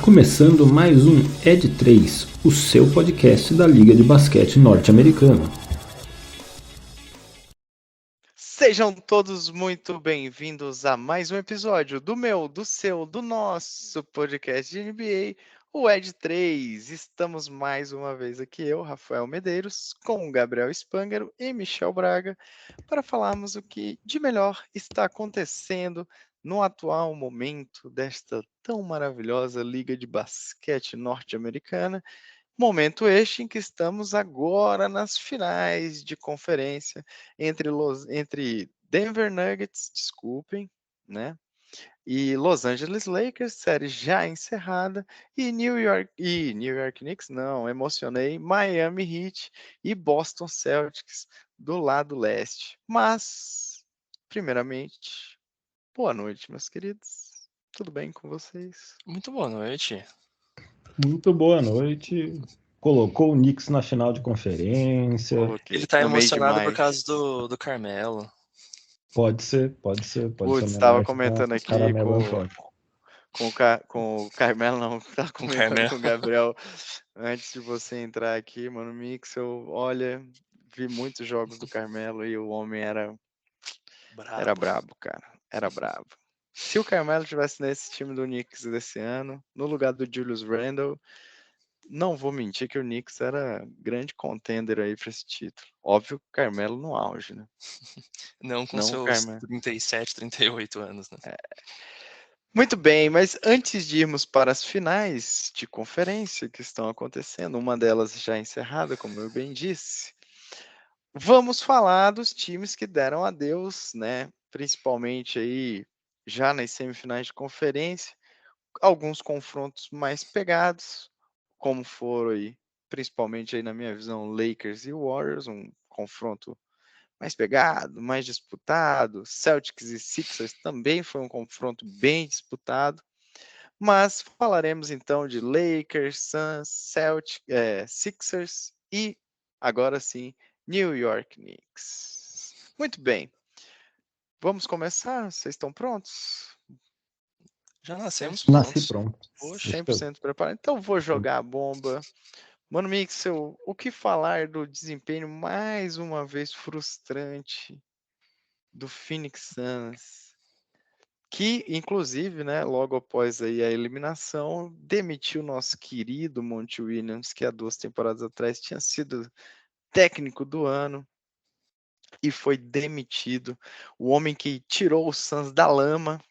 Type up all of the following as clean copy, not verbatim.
começando mais um Ed 3, o seu podcast da Liga de Basquete Norte-Americana. Sejam todos muito bem-vindos a mais um episódio do meu, do seu, do nosso podcast de NBA, o Ed 3. Estamos mais uma vez aqui, eu, Rafael Medeiros, com o Gabriel Spangaro e Michel Braga, para falarmos o que de melhor está acontecendo no atual momento desta tão maravilhosa Liga de Basquete Norte-Americana. Momento este em que estamos agora nas finais de conferência entre Denver Nuggets, desculpem, né? E Los Angeles Lakers, série já encerrada, e New York Knicks, não, emocionei, Miami Heat e Boston Celtics do lado leste. Mas, primeiramente, boa noite, meus queridos. Tudo bem com vocês? Muito boa noite. Muito boa noite. Colocou o Knicks na final de conferência. Coloquei, Ele tá amei emocionado por demais. causa do Carmelo. Pode ser. Putz, Ser estava comentando aqui Caramelo forte. com o Carmelo, não, estava comentando Carmelo. com o Gabriel antes de você entrar aqui, mano, Mix, olha, vi muitos jogos do Carmelo e o homem era brabo, cara, era brabo. Se o Carmelo tivesse nesse time do Knicks desse ano, no lugar do Julius Randle, não vou mentir que o Knicks era grande contender aí para esse título. Óbvio que o Carmelo no auge, né? Não com Não o seus Carmelo. 37, 38 anos, né? Muito bem, mas antes de irmos para as finais de conferência que estão acontecendo, uma delas já encerrada, como eu bem disse, vamos falar dos times que deram adeus, né? Principalmente aí já nas semifinais de conferência, alguns confrontos mais pegados, como foram aí, principalmente aí na minha visão, Lakers e Warriors, um confronto mais pegado, mais disputado. Celtics e Sixers também foi um confronto bem disputado. Mas falaremos então de Lakers, Suns, Sixers e, agora sim, New York Knicks. Muito bem. Vamos começar? Vocês estão prontos? Já nascemos Nasci prontos. pronto. 100% preparado. Então vou jogar a bomba. Mano Mixel, o que falar do desempenho mais uma vez frustrante do Phoenix Suns? Que, inclusive, né, logo após aí a eliminação, demitiu nosso querido Monty Williams, que há 2 temporadas atrás tinha sido técnico do ano e foi demitido. O homem que tirou o Suns da lama,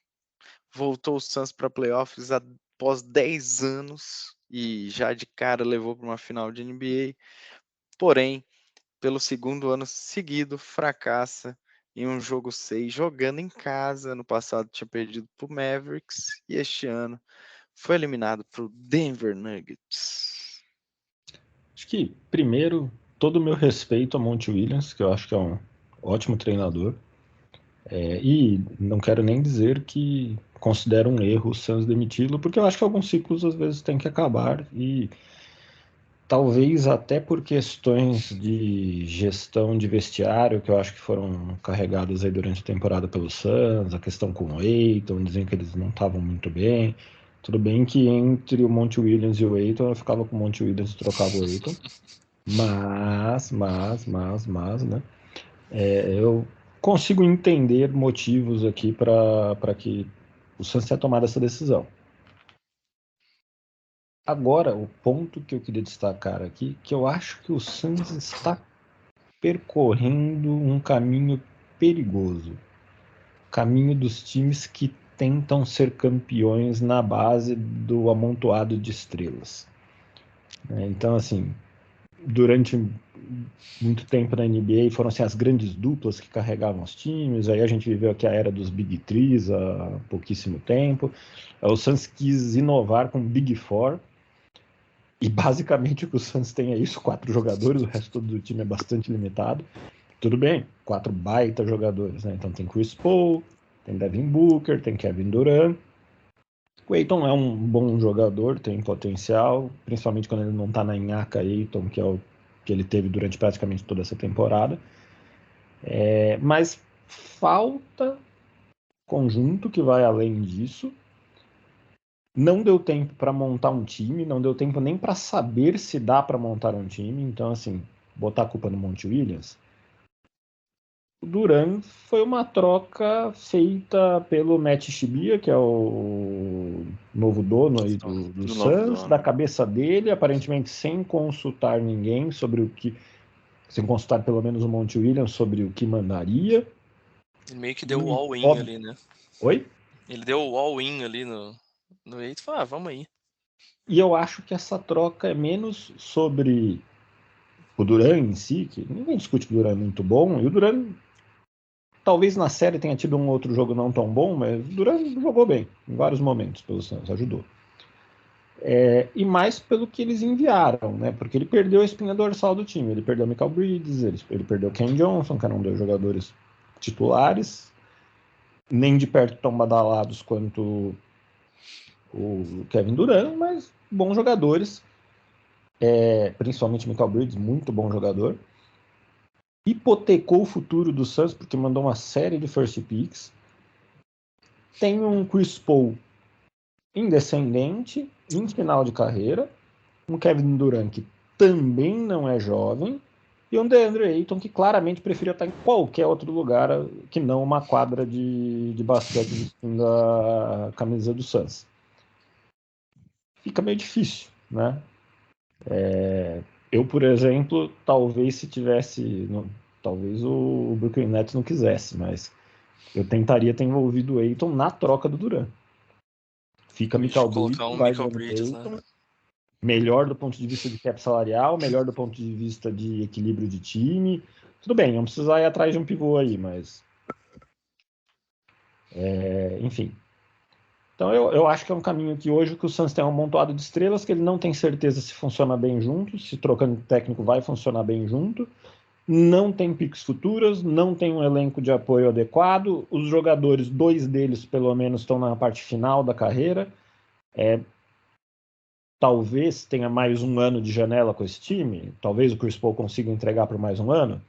voltou o Suns para playoffs após 10 anos e já de cara levou para uma final de NBA. Porém, pelo segundo ano seguido, fracassa em um jogo 6, jogando em casa. No passado tinha perdido para o Mavericks e este ano foi eliminado para o Denver Nuggets. Acho que, primeiro, todo o meu respeito a Monty Williams, que eu acho que é um ótimo treinador. E não quero nem dizer que considero um erro o Suns demiti-lo, porque eu acho que alguns ciclos às vezes têm que acabar e talvez até por questões de gestão de vestiário, que eu acho que foram carregadas aí durante a temporada pelo Suns, a questão com o Ayton, dizem que eles não estavam muito bem. Tudo bem que entre o Monty Williams e o Ayton, eu ficava com o Monty Williams e trocava o Ayton. Mas, né? Eu consigo entender motivos aqui para que o Suns tenha tomado essa decisão. Agora, o ponto que eu queria destacar aqui, que eu acho que o Suns está percorrendo um caminho perigoso. Caminho dos times que tentam ser campeões na base do amontoado de estrelas. Então, assim, durante muito tempo na NBA foram assim, as grandes duplas que carregavam os times. Aí a gente viveu aqui a era dos Big Threes há pouquíssimo tempo. O Suns quis inovar com Big Four. E basicamente o que o Suns tem é isso, 4 jogadores, o resto do time é bastante limitado. Tudo bem, 4 baita jogadores, né? Então tem Chris Paul, tem Devin Booker, tem Kevin Durant. O Ayton é um bom jogador, tem potencial, principalmente quando ele não tá na nhaca Ayton, que é o que ele teve durante praticamente toda essa temporada. Mas falta conjunto que vai além disso. Não deu tempo para montar um time, não deu tempo nem para saber se dá para montar um time. Então, assim, botar a culpa no Monty Williams. O Duran foi uma troca feita pelo Matt Shibia, que é o novo dono aí do Do novo Suns, dono. da cabeça dele, aparentemente sem consultar ninguém sobre o que, sem consultar pelo menos o Monty Williams sobre o que mandaria. Ele meio que deu o E, all-in ali, né? Oi? Ele deu o all-in ali no Eight e falou, vamos aí. E eu acho que essa troca é menos sobre o Duran em si, que ninguém discute que o Duran é muito bom, e o Duran talvez na série tenha tido um outro jogo não tão bom, mas o Duran jogou bem em vários momentos pelo Suns, ajudou. E mais pelo que eles enviaram, né? Porque ele perdeu a espinha dorsal do time. Ele perdeu o Michael Bridges, ele perdeu o Ken Johnson, que eram dois jogadores titulares, nem de perto tão badalados quanto o Kevin Durant, mas bons jogadores, principalmente o Michael Bridges, muito bom jogador. Hipotecou o futuro do Suns porque mandou uma série de first picks. Tem um Chris Paul indescendente, em final de carreira, um Kevin Durant que também não é jovem, e um DeAndre Ayton que claramente preferia estar em qualquer outro lugar que não uma quadra de basquete vestindo a camisa do Suns. Fica meio difícil, né? Eu, por exemplo, talvez se tivesse... talvez o Brooklyn Nets não quisesse, mas eu tentaria ter envolvido o Ayton na troca do Durant. Fica Michael Colocar Bridges, um vai Michael DeAndre Bridges, né? Ayton, melhor do ponto de vista de cap salarial, melhor do ponto de vista de equilíbrio de time. Tudo bem, não precisar ir atrás de um pivô aí, mas... enfim. Então eu acho que é um caminho que hoje que o Suns tem um amontoado de estrelas, que ele não tem certeza se funciona bem junto, se trocando de técnico vai funcionar bem junto. Não tem picks futuras, não tem um elenco de apoio adequado. Os jogadores, dois deles pelo menos, estão na parte final da carreira. Talvez tenha mais um ano de janela com esse time. Talvez o Chris Paul consiga entregar por mais um ano.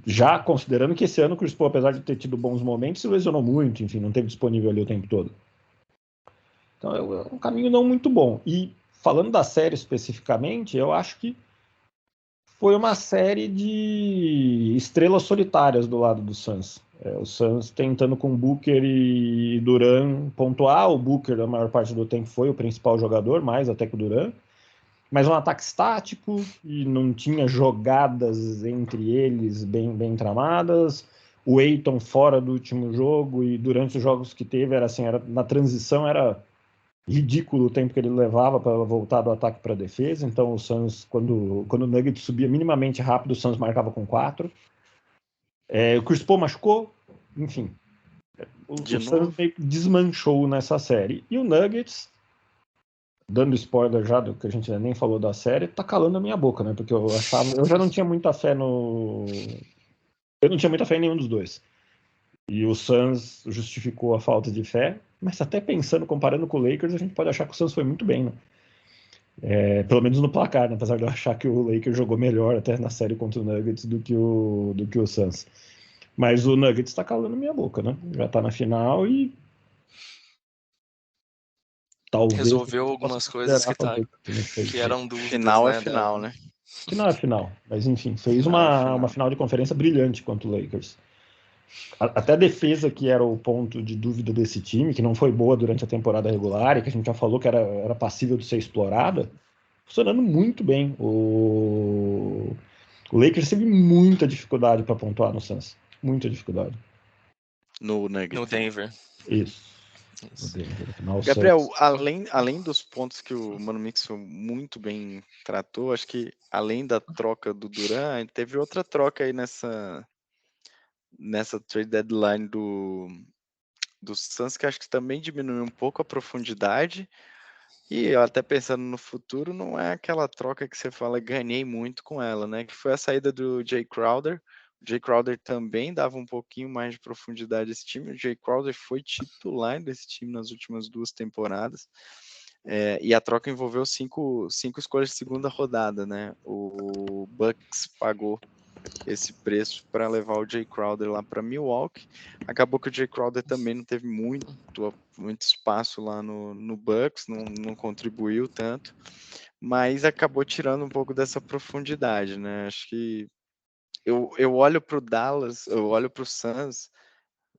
Já considerando que esse ano o Chris Paul, apesar de ter tido bons momentos, se lesionou muito, enfim, não teve disponível ali o tempo todo. Então é um caminho não muito bom. E falando da série especificamente, eu acho que foi uma série de estrelas solitárias do lado do Suns. O Suns tentando com Booker e Durant pontuar. O Booker, a maior parte do tempo, foi o principal jogador, mais até que o Durant. Mas um ataque estático e não tinha jogadas entre eles bem tramadas. O Ayton fora do último jogo e durante os jogos que teve, era assim, na transição era ridículo o tempo que ele levava para voltar do ataque para a defesa. Então o Suns, quando o Nuggets subia minimamente rápido, o Suns marcava com 4. O Chris Paul machucou, enfim. O Suns meio que desmanchou nessa série. E o Nuggets, dando spoiler já do que a gente nem falou da série, tá calando a minha boca, né? Porque eu já não tinha muita fé eu não tinha muita fé em nenhum dos dois. E o Suns justificou a falta de fé, mas até pensando, comparando com o Lakers, a gente pode achar que o Suns foi muito bem, né? Pelo menos no placar, né? Apesar de eu achar que o Lakers jogou melhor até na série contra o Nuggets do que o Suns. Mas o Nuggets tá calando minha boca, né? Já tá na final e talvez Resolveu algumas coisas que eram dúvidas, final né? É final, né? Final é final, mas enfim, fez uma final de conferência brilhante contra o Lakers. Até a defesa, que era o ponto de dúvida desse time, que não foi boa durante a temporada regular e que a gente já falou que era passível de ser explorada, funcionando muito bem. O Lakers teve muita dificuldade para pontuar no Suns. Muita dificuldade. No Nuggets. No Denver. Isso. No Denver. Final, Gabriel, além dos pontos que o Mano Mixon muito bem tratou, acho que além da troca do Durant, teve outra troca aí nessa trade deadline do Suns, que acho que também diminuiu um pouco a profundidade. E até pensando no futuro, não é aquela troca que você fala, ganhei muito com ela, né? Que foi a saída do Jay Crowder. O Jay Crowder também dava um pouquinho mais de profundidade a esse time. O Jay Crowder foi titular desse time nas últimas 2 temporadas. E a troca envolveu cinco escolhas de segunda rodada, né? O Bucks pagou esse preço para levar o Jay Crowder lá para Milwaukee. Acabou que o Jay Crowder também não teve muito espaço lá no Bucks, não contribuiu tanto, mas acabou tirando um pouco dessa profundidade, né? Acho que eu olho para o Dallas, eu olho para o Suns,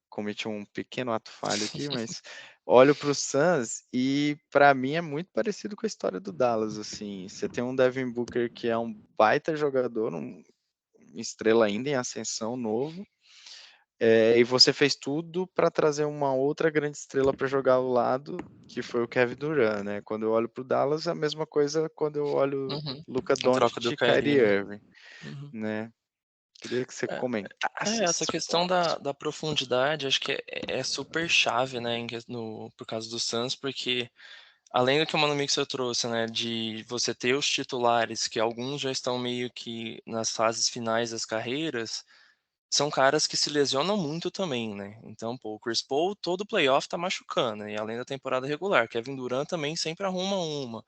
cometi um pequeno ato falho aqui, mas olho para o Suns e para mim é muito parecido com a história do Dallas, assim. Você tem um Devin Booker que é um baita jogador, estrela ainda em ascensão, novo, e você fez tudo para trazer uma outra grande estrela para jogar ao lado, que foi o Kevin Durant, né? Quando eu olho para o Dallas, a mesma coisa quando eu olho Luka A troca Doncic do e Kyrie Kyrie, né? Irving, né? Queria que você comentasse Essa esse questão ponto. da profundidade, acho que é super chave, né, por causa do Suns, porque além do que o Mano Mixer trouxe, né, de você ter os titulares, que alguns já estão meio que nas fases finais das carreiras, são caras que se lesionam muito também, né? Então, pô, o Chris Paul todo playoff tá machucando, e além da temporada regular, Kevin Durant também sempre arruma uma.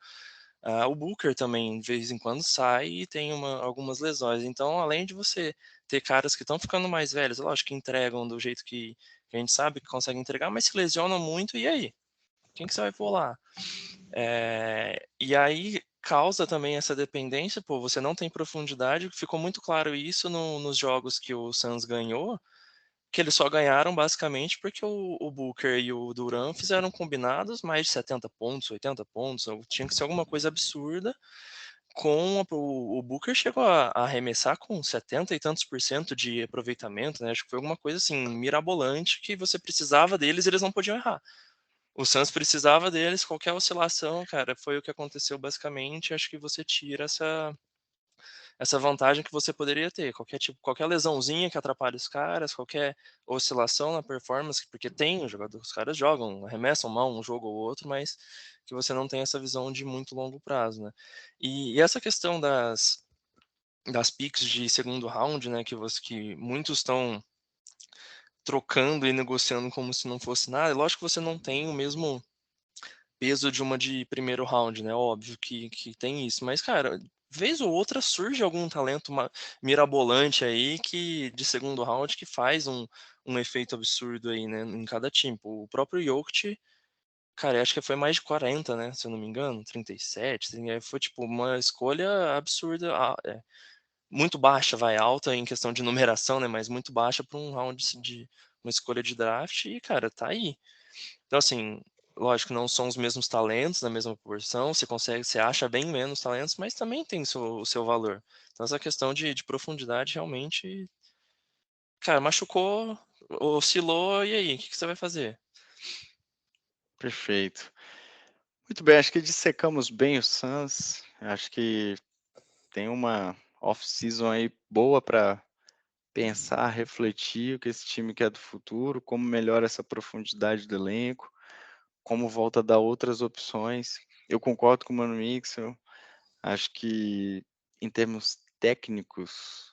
O Booker também, de vez em quando, sai e tem algumas lesões. Então, além de você ter caras que estão ficando mais velhos, lógico que entregam do jeito que a gente sabe que conseguem entregar, mas se lesionam muito, e aí? Quem que você vai pôr lá? E aí causa também essa dependência, pô, você não tem profundidade, ficou muito claro isso nos jogos que o Suns ganhou, que eles só ganharam basicamente porque o Booker e o Durant fizeram combinados mais de 70 pontos, 80 pontos, tinha que ser alguma coisa absurda. O Booker chegou a arremessar com 70 e tantos por cento de aproveitamento, né? Acho que foi alguma coisa assim mirabolante que você precisava deles e eles não podiam errar. O Suns precisava deles, qualquer oscilação, cara, foi o que aconteceu basicamente. Acho que você tira essa vantagem que você poderia ter. Qualquer lesãozinha que atrapalhe os caras, qualquer oscilação na performance, porque tem os caras jogam, arremessam mal um jogo ou outro, mas que você não tem essa visão de muito longo prazo, né? E essa questão das picks de segundo round, né, que muitos estão trocando e negociando como se não fosse nada. Lógico que você não tem o mesmo peso de uma de primeiro round, né? Óbvio que tem isso. Mas, cara, vez ou outra surge algum talento mirabolante aí de segundo round que faz um efeito absurdo aí, né? Em cada time. O próprio Jokic, cara, acho que foi mais de 40, né? Se eu não me engano, 37. Foi tipo uma escolha absurda. Muito baixa, vai alta em questão de numeração, né? Mas muito baixa para um round de uma escolha de draft. E, cara, tá aí. Então, assim, lógico, não são os mesmos talentos na mesma proporção, você acha bem menos talentos, mas também tem o seu valor. Então, essa questão de profundidade realmente, cara, machucou, oscilou, e aí, o que você vai fazer? Perfeito. Muito bem, acho que dissecamos bem o Suns. Acho que tem uma off-season aí boa para pensar, refletir o que esse time quer do futuro, como melhora essa profundidade do elenco, como volta a dar outras opções. Eu concordo com o Mano Mixel. Acho que em termos técnicos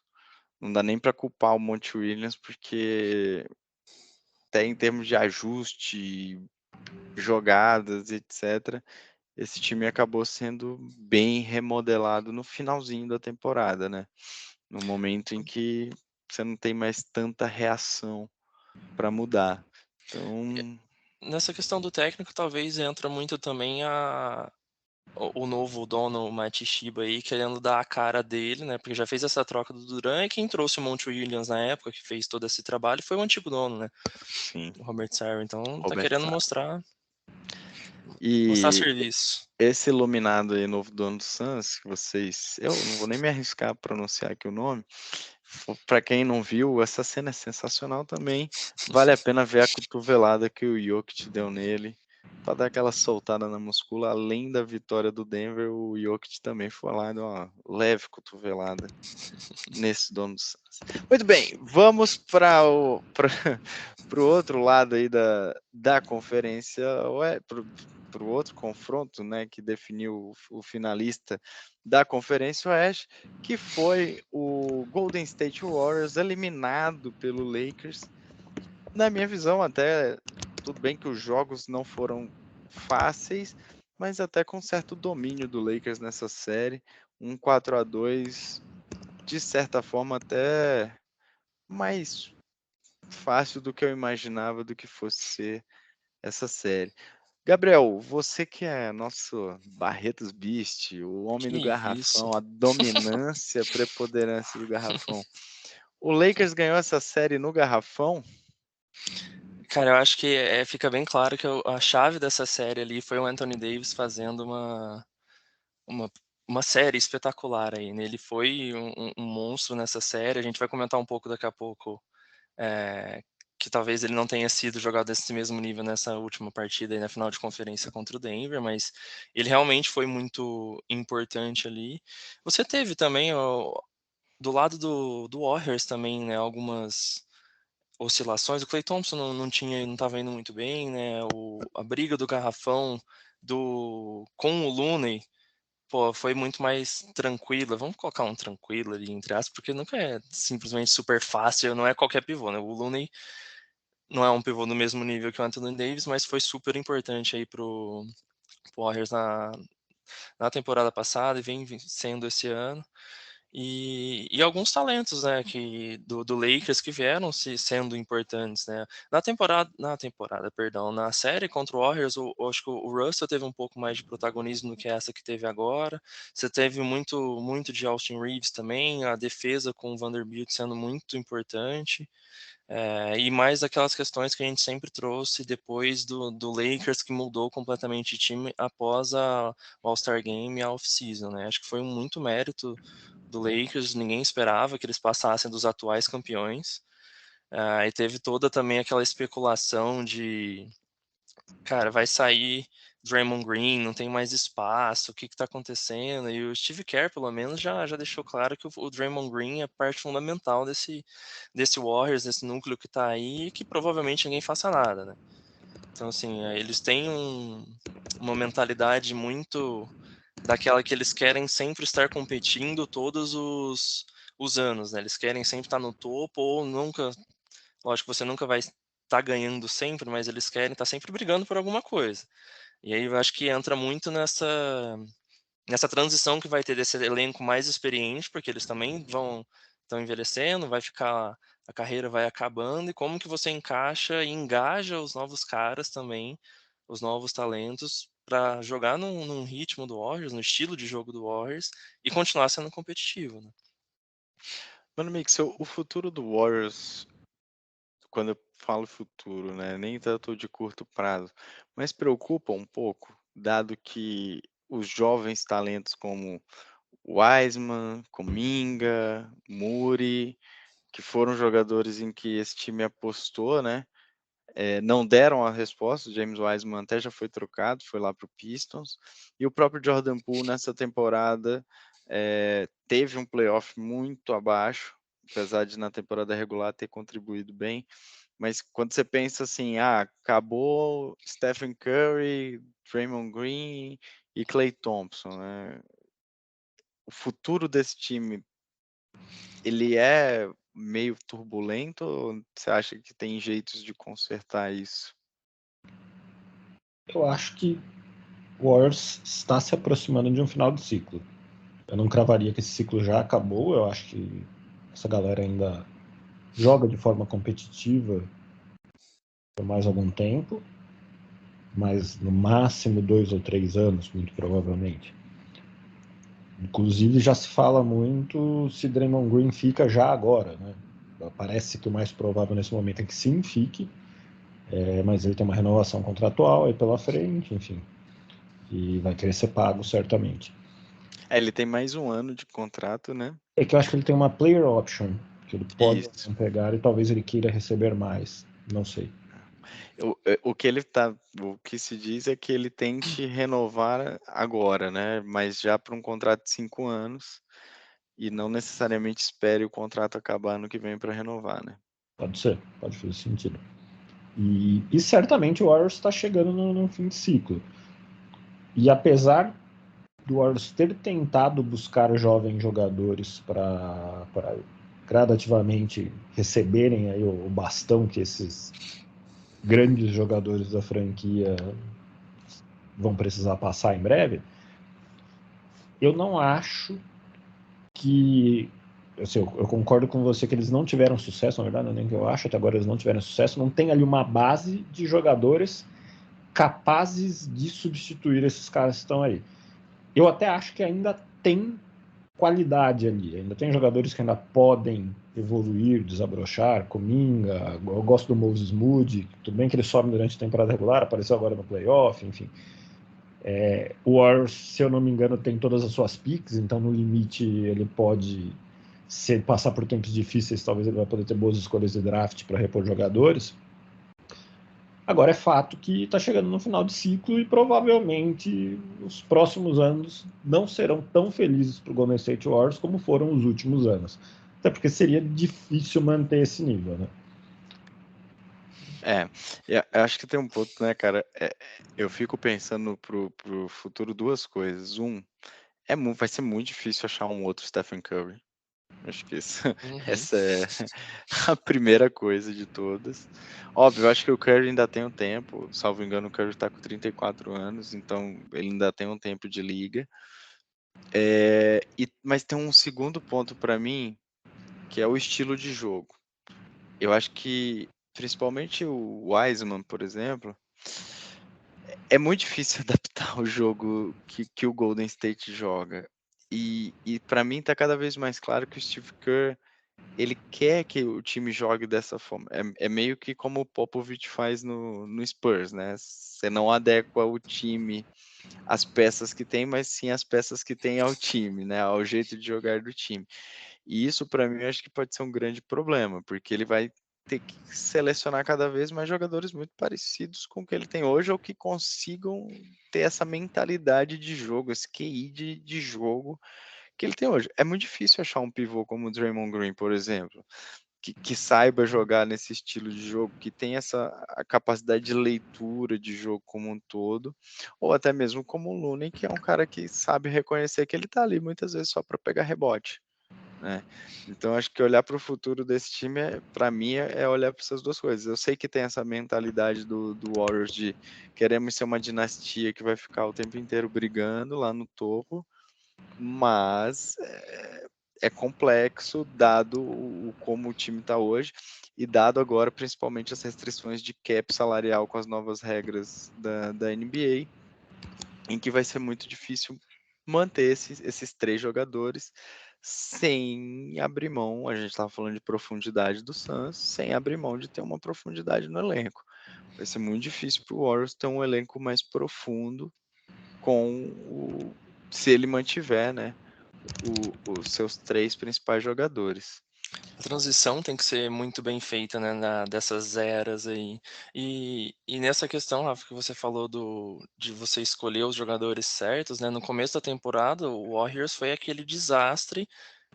não dá nem para culpar o Monty Williams, porque até em termos de ajuste, jogadas, etc., esse time acabou sendo bem remodelado no finalzinho da temporada, né? No momento em que você não tem mais tanta reação para mudar. Então, Nessa questão do técnico, talvez entra muito também o novo dono, o Mati Shiba aí, querendo dar a cara dele, né? Porque já fez essa troca do Duran e quem trouxe o Monty Williams na época, que fez todo esse trabalho, foi o antigo dono, né? sim, O Robert Sarver. Então tá Robert querendo Sara. mostrar E serviço. esse iluminado aí, novo dono do Suns, que eu não vou nem me arriscar a pronunciar aqui o nome. Para quem não viu, essa cena é sensacional também. Vale a pena ver a cotovelada que o Jokic deu nele, para dar aquela soltada na muscula. Além da vitória do Denver, o Jokic também foi lá e deu uma leve cotovelada nesse dono do Suns. Muito bem, vamos para o outro lado aí da conferência, para o outro confronto, né, que definiu o finalista da Conferência Oeste, que foi o Golden State Warriors eliminado pelo Lakers. Na minha visão, até tudo bem que os jogos não foram fáceis, mas até com certo domínio do Lakers nessa série, 4-2, de certa forma, até mais fácil do que eu imaginava do que fosse ser essa série. Gabriel, você que é nosso Barretos Beast, o homem Que do isso. garrafão, a dominância, a preponderância do garrafão. O Lakers ganhou essa série no garrafão? Cara, eu acho que fica bem claro que a chave dessa série ali foi o Anthony Davis fazendo uma, uma série espetacular aí, né? Ele foi um monstro nessa série. A gente vai comentar um pouco daqui a pouco que talvez ele não tenha sido jogado nesse mesmo nível nessa última partida aí na final de conferência contra o Denver, mas ele realmente foi muito importante ali. Você teve também, do lado do Warriors também, né, algumas oscilações. O Klay Thompson não estava indo muito bem, né? A briga do garrafão com o Looney, pô, foi muito mais tranquila. Vamos colocar um tranquilo ali entre aspas, porque nunca é simplesmente super fácil, não é qualquer pivô, né? O Looney não é um pivô do mesmo nível que o Anthony Davis, mas foi super importante aí pro Warriors na temporada passada e vem sendo esse ano. E alguns talentos, né, do Lakers que vieram sendo importantes, né. Perdão, na série contra o Warriors, eu acho que o Russell teve um pouco mais de protagonismo do que essa que teve agora. Você teve muito de Austin Reeves também, a defesa com o Vanderbilt sendo muito importante. E mais aquelas questões que a gente sempre trouxe depois do Lakers, que mudou completamente de time após o All-Star Game e a off-season, né? Acho que foi muito mérito do Lakers, ninguém esperava que eles passassem dos atuais campeões. E teve toda também aquela especulação de, cara, vai sair Draymond Green, não tem mais espaço, o que está acontecendo? E o Steve Kerr, pelo menos, já deixou claro que o Draymond Green é parte fundamental desse Warriors, desse núcleo que está aí, e que provavelmente ninguém faça nada, né? Então, assim, eles têm uma mentalidade muito daquela que eles querem sempre estar competindo todos os anos, né? Eles querem sempre estar no topo ou nunca. Lógico que você nunca vai estar ganhando sempre, mas eles querem estar sempre brigando por alguma coisa. E aí eu acho que entra muito nessa transição que vai ter desse elenco mais experiente, porque eles também estão envelhecendo, a carreira vai acabando, e como que você encaixa e engaja os novos caras também, os novos talentos, para jogar num ritmo do Warriors, no estilo de jogo do Warriors, e continuar sendo competitivo, né? Mano, Mix, o futuro do Warriors, quando eu falo futuro, né, nem tanto de curto prazo, mas preocupa um pouco, dado que os jovens talentos como Wiseman, Kuminga, Muri, que foram jogadores em que esse time apostou, né, não deram a resposta. O James Wiseman até já foi trocado, foi lá para o Pistons, e o próprio Jordan Poole nessa temporada teve um playoff muito abaixo, apesar de na temporada regular ter contribuído bem, mas quando você pensa assim, acabou Stephen Curry, Draymond Green e Klay Thompson, né? O futuro desse time, ele é meio turbulento ou você acha que tem jeitos de consertar isso? Eu acho que o Warriors está se aproximando de um final de ciclo. Eu não cravaria que esse ciclo já acabou. Eu acho que essa galera ainda joga de forma competitiva por mais algum tempo, mas no máximo 2 ou 3 anos, muito provavelmente. Inclusive já se fala muito se Draymond Green fica já agora, né? Parece que o mais provável nesse momento é que sim, fique, mas ele tem uma renovação contratual aí pela frente, enfim, e vai querer ser pago certamente. Ele tem mais um ano de contrato, né? É que eu acho que ele tem uma player option, que ele pode Isso. pegar e talvez ele queira receber mais, não sei. O que se diz é que ele tente renovar agora, né? Mas já para um contrato de 5 anos e não necessariamente espere o contrato acabar ano que vem para renovar, né? Pode ser, pode fazer sentido. E certamente o Warriors está chegando no fim de ciclo. E apesar do Warriors ter tentado buscar jovens jogadores para gradativamente receberem aí o bastão que esses grandes jogadores da franquia vão precisar passar em breve, eu não acho que assim, eu concordo com você que eles não tiveram sucesso, na verdade, não é nem que eu acho, até agora eles não tiveram sucesso. Não tem ali uma base de jogadores capazes de substituir esses caras que estão aí. Eu até acho que ainda tem qualidade ali, ainda tem jogadores que ainda podem evoluir, desabrochar, Kuminga, eu gosto do Moses Moody, tudo bem que ele sobe durante a temporada regular, apareceu agora no playoff, enfim. O Warriors, se eu não me engano, tem todas as suas picks, então no limite ele pode, se ele passar por tempos difíceis, talvez ele vai poder ter boas escolhas de draft para repor jogadores. Agora é fato que está chegando no final de ciclo e provavelmente os próximos anos não serão tão felizes para o Golden State Warriors como foram os últimos anos. Até porque seria difícil manter esse nível, né? Eu acho que tem um ponto, né, cara? Eu fico pensando pro futuro duas coisas. Vai ser muito difícil achar um outro Stephen Curry. Acho que Uhum. essa é a primeira coisa de todas. Óbvio, eu acho que o Curry ainda tem um tempo, salvo engano, o Curry tá com 34 anos, então ele ainda tem um tempo de liga. Mas tem um segundo ponto para mim, que é o estilo de jogo. Eu acho que, principalmente o Wiseman, por exemplo, é muito difícil adaptar o jogo que o Golden State joga. E para mim tá cada vez mais claro que o Steve Kerr, ele quer que o time jogue dessa forma. É meio que como o Popovich faz no Spurs, né? Você não adequa o time às peças que tem, mas sim as peças que tem ao time, né? Ao jeito de jogar do time. E isso, para mim, eu acho que pode ser um grande problema, porque ele vai ter que selecionar cada vez mais jogadores muito parecidos com o que ele tem hoje, ou que consigam ter essa mentalidade de jogo, esse QI de jogo que ele tem hoje. É muito difícil achar um pivô como o Draymond Green, por exemplo, que saiba jogar nesse estilo de jogo, que tem a capacidade de leitura de jogo como um todo, ou até mesmo como o Looney, que é um cara que sabe reconhecer que ele está ali muitas vezes só para pegar rebote, né? Então acho que olhar para o futuro desse time, para mim, é olhar para essas duas coisas. Eu sei que tem essa mentalidade do Warriors de queremos ser uma dinastia que vai ficar o tempo inteiro brigando lá no topo, mas é complexo dado como o time está hoje e dado agora principalmente as restrições de cap salarial com as novas regras da NBA, em que vai ser muito difícil manter esses três jogadores sem abrir mão. A gente estava falando de profundidade do Suns, sem abrir mão de ter uma profundidade no elenco. Vai ser muito difícil para o Warriors ter um elenco mais profundo se ele mantiver, né, os seus três principais jogadores. A transição tem que ser muito bem feita, né, dessas eras aí. E nessa questão, Rafa, que você falou de você escolher os jogadores certos, né? No começo da temporada, o Warriors foi aquele desastre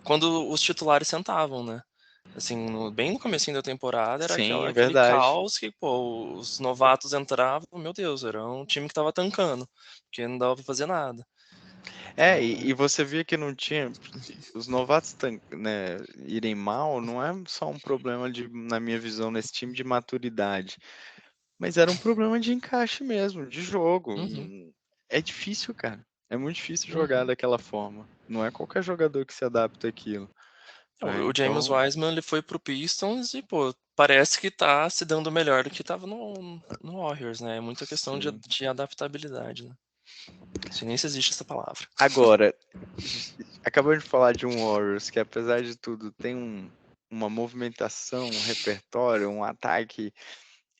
quando os titulares sentavam, né? Assim, bem no comecinho da temporada era Sim, é aquele verdade. caos que, pô, os novatos entravam, meu Deus, era um time que tava tancando, porque não dava pra fazer nada. E você via que não tinha. Os novatos, né, irem mal, não é só um problema na minha visão, nesse time de maturidade. Mas era um problema de encaixe mesmo, de jogo. Uhum. É difícil, cara. É muito difícil jogar Uhum. daquela forma. Não é qualquer jogador que se adapta àquilo. O James Então, Wiseman, ele foi pro Pistons e, pô, parece que tá se dando melhor do que tava no Warriors, né? É muita questão sim. de adaptabilidade, né? Não sei nem se existe essa palavra. Agora, acabamos de falar de um Warriors que, apesar de tudo, tem uma movimentação, um repertório, um ataque.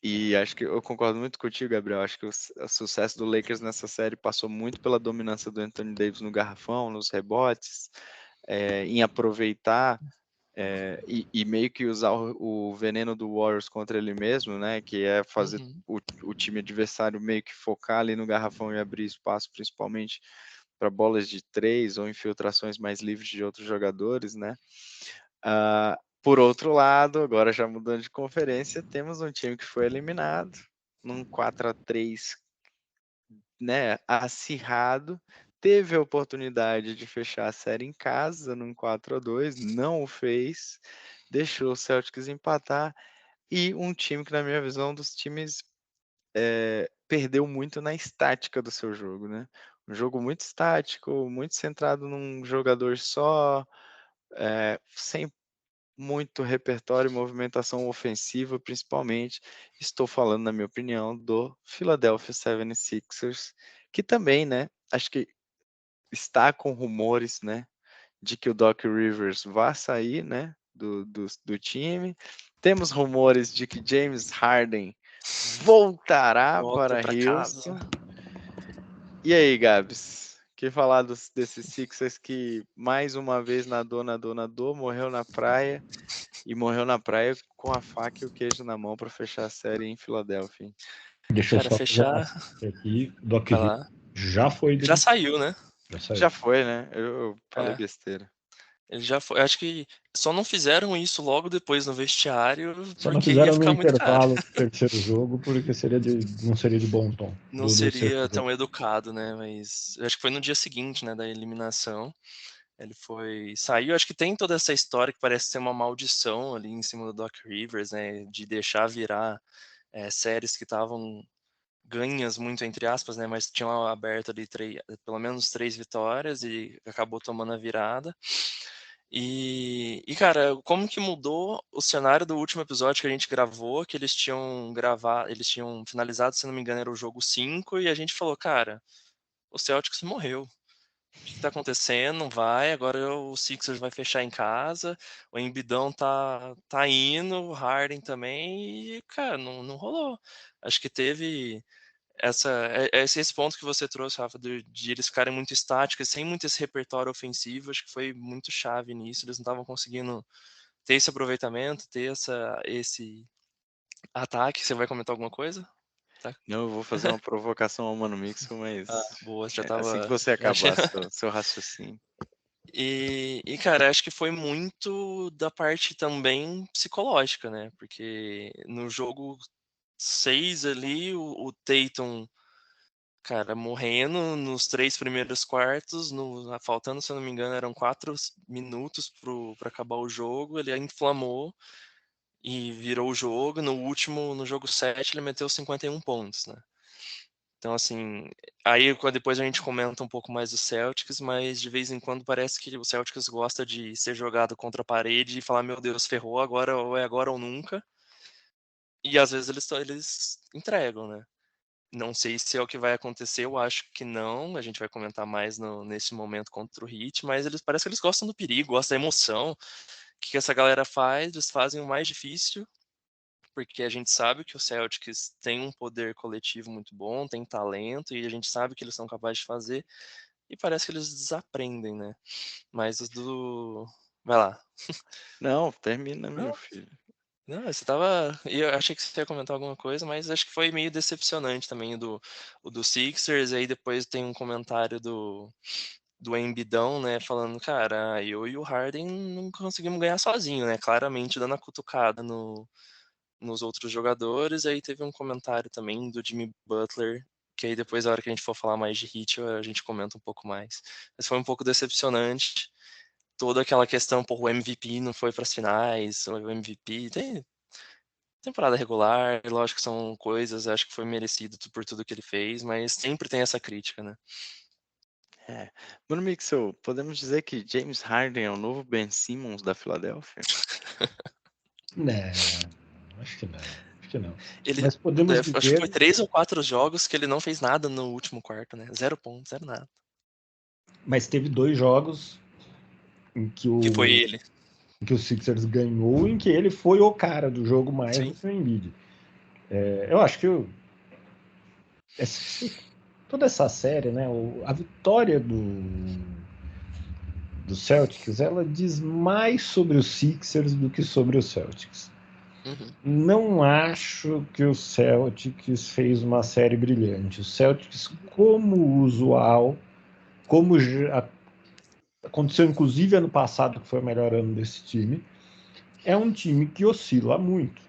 E acho que eu concordo muito contigo, Gabriel. Acho que o sucesso do Lakers nessa série passou muito pela dominância do Anthony Davis no garrafão, nos rebotes, em aproveitar e meio que usar o veneno do Warriors contra ele mesmo, né? Que é fazer Uhum. o time adversário meio que focar ali no garrafão e abrir espaço, principalmente para bolas de três ou infiltrações mais livres de outros jogadores, né? Por outro lado, agora já mudando de conferência, temos um time que foi eliminado num 4-3, né, acirrado, teve a oportunidade de fechar a série em casa num 4-2, não o fez, deixou o Celtics empatar, e um time que, na minha visão, dos times perdeu muito na estática do seu jogo, né? Um jogo muito estático, muito centrado num jogador só, sem muito repertório e movimentação ofensiva, principalmente. Estou falando, na minha opinião, do Philadelphia 76ers, que também, né, acho que está com rumores, né, de que o Doc Rivers vai sair, né, do time. Temos rumores de que James Harden voltará Volta para pra casa. Houston. E aí, Gabs? O que falar desses Sixers que mais uma vez nadou, morreu na praia e morreu na praia com a faca e o queijo na mão para fechar a série em Filadélfia. Deixa eu Cara, só fazer uma fechar. cita aqui. Doc Vai Rivers lá. já foi Já demitido. saiu, né? Já saiu. Já foi, né? Eu falei É. besteira. Ele já foi. Acho que só não fizeram isso logo depois no vestiário, Só não porque ia fizeram no ficar muito caro. intervalo do terceiro jogo, porque não seria de bom tom. Não Do seria sexto tão jogo. educado, né? Mas eu acho que foi no dia seguinte, né, da eliminação. Ele saiu. Acho que tem toda essa história que parece ser uma maldição ali em cima do Doc Rivers, né? De deixar virar séries que estavam ganhas muito entre aspas, né? Mas tinham aberto ali pelo menos 3 vitórias e acabou tomando a virada. Cara, como que mudou o cenário do último episódio que a gente gravou, que eles tinham finalizado, se não me engano, era o jogo 5, e a gente falou, cara, o Celtics morreu. O que tá acontecendo? Não vai, agora o Sixers vai fechar em casa, o Embiidão tá indo, o Harden também, e, cara, não rolou. Acho que teve esse ponto que você trouxe, Rafa, de eles ficarem muito estáticos, sem muito esse repertório ofensivo, acho que foi muito chave nisso. Eles não estavam conseguindo ter esse aproveitamento, ter esse ataque. Você vai comentar alguma coisa? Tá. Não, eu vou fazer uma provocação ao Mano Mixel, Ah, mas boa, já assim que tava. você Já acabar tinha... seu raciocínio. Cara, acho que foi muito da parte também psicológica, né? Porque no jogo 6 ali, o Tatum, cara, morrendo nos 3 primeiros quartos, faltando, se eu não me engano, eram 4 minutos para acabar o jogo, ele inflamou e virou o jogo. No jogo 7, ele meteu 51 pontos, né? Então, assim, aí depois a gente comenta um pouco mais do Celtics, mas de vez em quando parece que o Celtics gosta de ser jogado contra a parede e falar, meu Deus, ferrou agora, ou é agora ou nunca. E às vezes eles entregam, né? Não sei se é o que vai acontecer, eu acho que não. A gente vai comentar mais nesse momento contra o Heat, mas parece que eles gostam do perigo, gostam da emoção. O que essa galera faz? Eles fazem o mais difícil, porque a gente sabe que o Celtics tem um poder coletivo muito bom, tem talento, e a gente sabe que eles são capazes de fazer, e parece que eles desaprendem, né? Mas os do. Vai lá. Não, termina, meu Não, filho. não, você tava. Eu achei que você ia comentar alguma coisa, mas acho que foi meio decepcionante também o do Sixers. E aí depois tem um comentário do Embiidão, né? Falando, cara, eu e o Harden não conseguimos ganhar sozinho, né? Claramente dando a cutucada nos outros jogadores. Aí teve um comentário também do Jimmy Butler, que aí depois, na hora que a gente for falar mais de Heat, a gente comenta um pouco mais. Mas foi um pouco decepcionante. Toda aquela questão, pô, o MVP não foi para as finais, o MVP tem temporada regular, lógico que são coisas, acho que foi merecido por tudo que ele fez, mas sempre tem essa crítica, né? Mano Mixel, podemos dizer que James Harden é o novo Ben Simmons da Filadélfia? Né, acho que não. Acho que não. Ele, Mas podemos acho que foi dizer. 3 ou 4 jogos que ele não fez nada no último quarto, né? 0 pontos, 0 nada. Mas teve 2 jogos em que Que foi ele. o Sixers ganhou, em que ele foi o cara do jogo mais Sim. do que o Embiid. Eu acho que toda essa série, né, a vitória do Celtics, ela diz mais sobre os Sixers do que sobre os Celtics. Uhum. Não acho que o Celtics fez uma série brilhante. O Celtics, como usual, como já aconteceu inclusive ano passado, que foi o melhor ano desse time, é um time que oscila muito.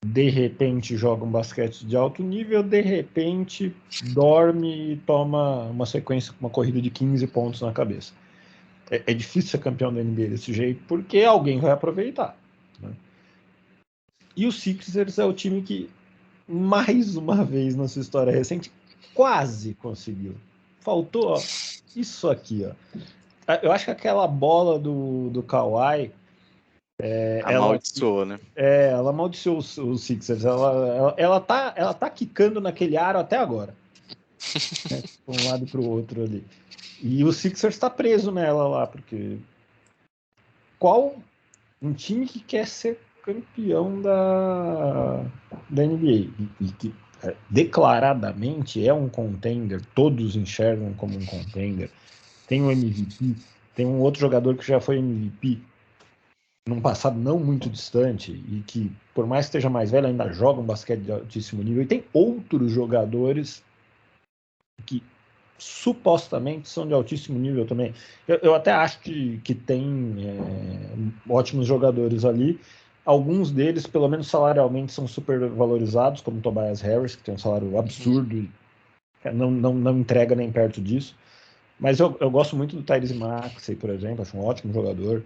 De repente joga um basquete de alto nível, de repente dorme e toma uma sequência com uma corrida de 15 pontos na cabeça. É difícil ser campeão da NBA desse jeito, porque alguém vai aproveitar. Né? E o Sixers é o time que, mais uma vez na sua história recente, quase conseguiu. Faltou, ó, isso aqui, ó. Eu acho que aquela bola do Kawhi, Amaldiçoou, né? ela amaldiçoou os Sixers. Ela tá quicando naquele aro até agora. Né? Para um lado e para o outro ali. E o Sixers está preso nela lá, porque qual um time que quer ser campeão da NBA e que declaradamente é um contender, todos enxergam como um contender. Tem um MVP, tem um outro jogador que já foi MVP num passado não muito distante e que, por mais que esteja mais velho, ainda joga um basquete de altíssimo nível. E tem outros jogadores que supostamente são de altíssimo nível também. Eu até acho que tem ótimos jogadores ali. Alguns deles, pelo menos salarialmente, são super valorizados, como o Tobias Harris, que tem um salário absurdo e não entrega nem perto disso. Mas eu gosto muito do Tyrese Maxey, por exemplo, acho um ótimo jogador.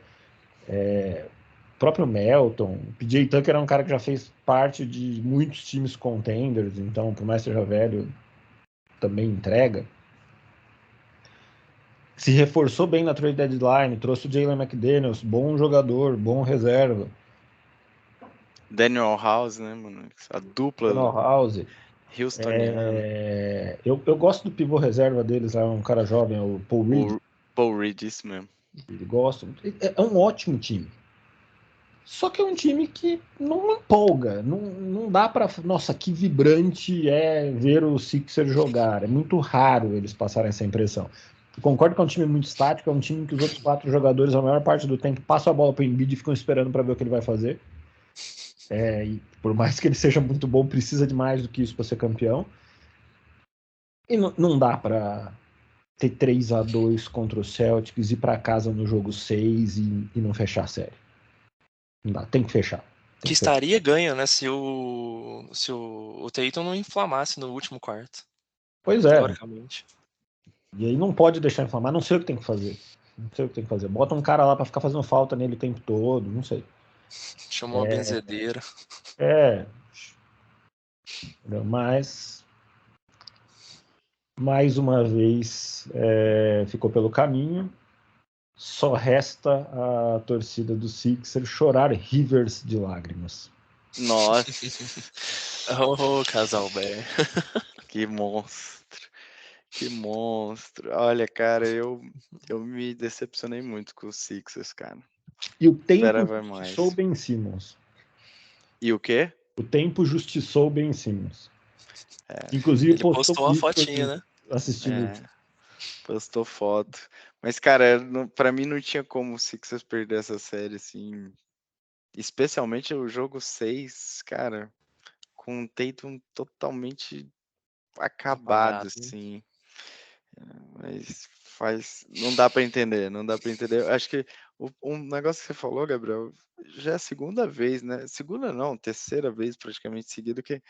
O próprio Melton, o PJ Tucker é um cara que já fez parte de muitos times contenders, então, por mais que seja velho, também entrega. Se reforçou bem na trade deadline, trouxe o Jalen McDaniels, bom jogador, bom reserva. Daniel House, né, mano? A dupla Daniel House. houstoniana. Eu gosto do pivô reserva deles, é um cara jovem, o Paul Reed. O Paul Reed, isso mesmo. Ele gosta. É um ótimo time. Só que é um time que não empolga. Não dá para. Nossa, que vibrante é ver o Sixers jogar. É muito raro eles passarem essa impressão. Eu concordo que é um time muito estático, é um time que os outros 4 jogadores, a maior parte do tempo, passam a bola para o Embiid e ficam esperando para ver o que ele vai fazer. E por mais que ele seja muito bom, precisa de mais do que isso para ser campeão. E não dá para ter 3-2 contra o Celtics, ir para casa no jogo 6 e não fechar a série. Não dá, tem que fechar. Que estaria ganho, né, se o Tatum não inflamasse no último quarto. Pois é. Teoricamente. E aí não pode deixar inflamar, não sei o que tem que fazer. Não sei o que tem que fazer. Bota um cara lá para ficar fazendo falta nele o tempo todo, não sei. Chamou uma benzedeira. Mas mais uma vez ficou pelo caminho. Só resta a torcida do Sixers chorar rivers de lágrimas. Nossa. Oh, Casalber. Que monstro. Que monstro. Olha, cara, eu me decepcionei muito com os Sixers, cara. E o tempo Esperava justiçou mais. Ben Simmons. E o quê? O tempo justiçou Ben Simmons. Inclusive Ele postou uma fotinha, né? Assistindo. Postou foto. Mas, cara, pra mim não tinha como o Sixers perder essa série, assim. Especialmente o jogo 6, cara, com o Tatum totalmente acabado, Apagado, né? assim. Mas não dá pra entender, não dá pra entender. Eu acho que um negócio que você falou, Gabriel, já é a segunda vez, né? Segunda não, terceira vez praticamente seguida que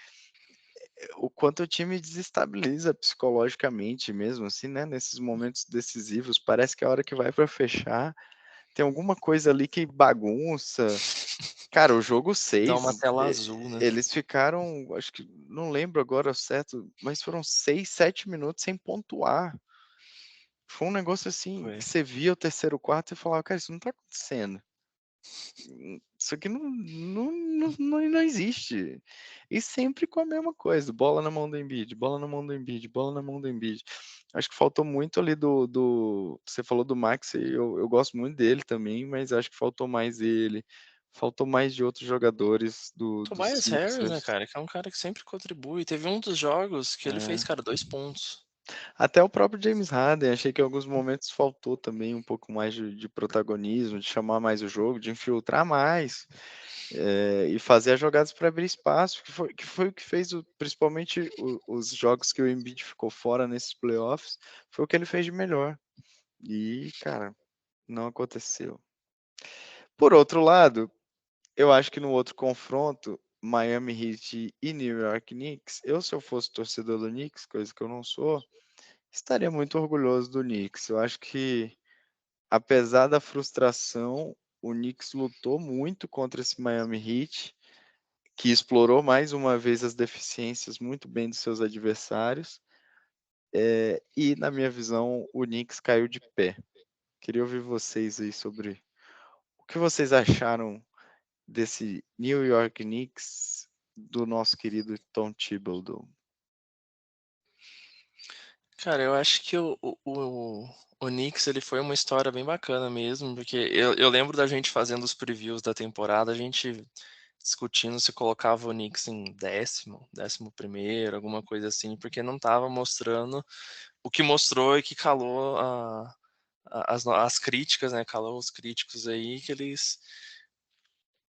o quanto o time desestabiliza psicologicamente mesmo, assim, né? Nesses momentos decisivos, parece que a hora que vai pra fechar, tem alguma coisa ali que bagunça. Cara, o jogo Dá 6, uma tela azul, né? eles ficaram, acho que não lembro agora certo, mas foram 6, 7 minutos sem pontuar. Foi um negócio assim, Foi. que você via o terceiro quarto e falava: "Cara, isso não tá acontecendo. Isso aqui não existe". E sempre com a mesma coisa, bola na mão do Embiid, bola na mão do Embiid, bola na mão do Embiid. Acho que faltou muito ali você falou do Maxey, eu gosto muito dele também, mas acho que faltou mais ele, faltou mais de outros jogadores do Tobias Harris, né, Sixers. cara? Que é um cara que sempre contribui. Teve um dos jogos que ele fez, É. cara, 2 pontos. Até o próprio James Harden, achei que em alguns momentos faltou também um pouco mais de protagonismo, de chamar mais o jogo, de infiltrar mais, e fazer as jogadas para abrir espaço, que foi o que fez principalmente os jogos que o Embiid ficou fora nesses playoffs, foi o que ele fez de melhor. E, cara, não aconteceu. Por outro lado, eu acho que no outro confronto, Miami Heat e New York Knicks, se eu fosse torcedor do Knicks, coisa que eu não sou, estaria muito orgulhoso do Knicks. Eu acho que, apesar da frustração, o Knicks lutou muito contra esse Miami Heat, que explorou mais uma vez as deficiências muito bem dos seus adversários. E, na minha visão, o Knicks caiu de pé. Queria ouvir vocês aí sobre o que vocês acharam desse New York Knicks do nosso querido Tom Thibodeau. Cara, eu acho que o Knicks ele foi uma história bem bacana mesmo, porque eu lembro da gente fazendo os previews da temporada, a gente discutindo se colocava o Knicks em 11º, alguma coisa assim, porque não estava mostrando o que mostrou e que calou as críticas, né? Calou os críticos aí que eles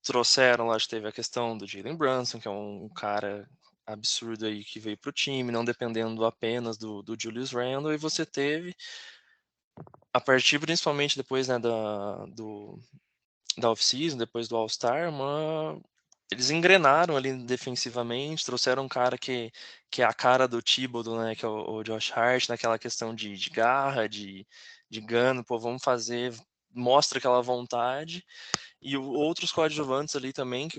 trouxeram lá, teve a questão do Jalen Brunson, que é um cara absurdo aí que veio para o time, não dependendo apenas do Julius Randle, e você teve, a partir principalmente depois, né, da off-season, depois do All-Star, eles engrenaram ali defensivamente, trouxeram um cara que é a cara do Thibodeau, né, que é o Josh Hart, naquela questão de garra, de gana, pô, vamos fazer, mostra aquela vontade, e outros coadjuvantes ali também que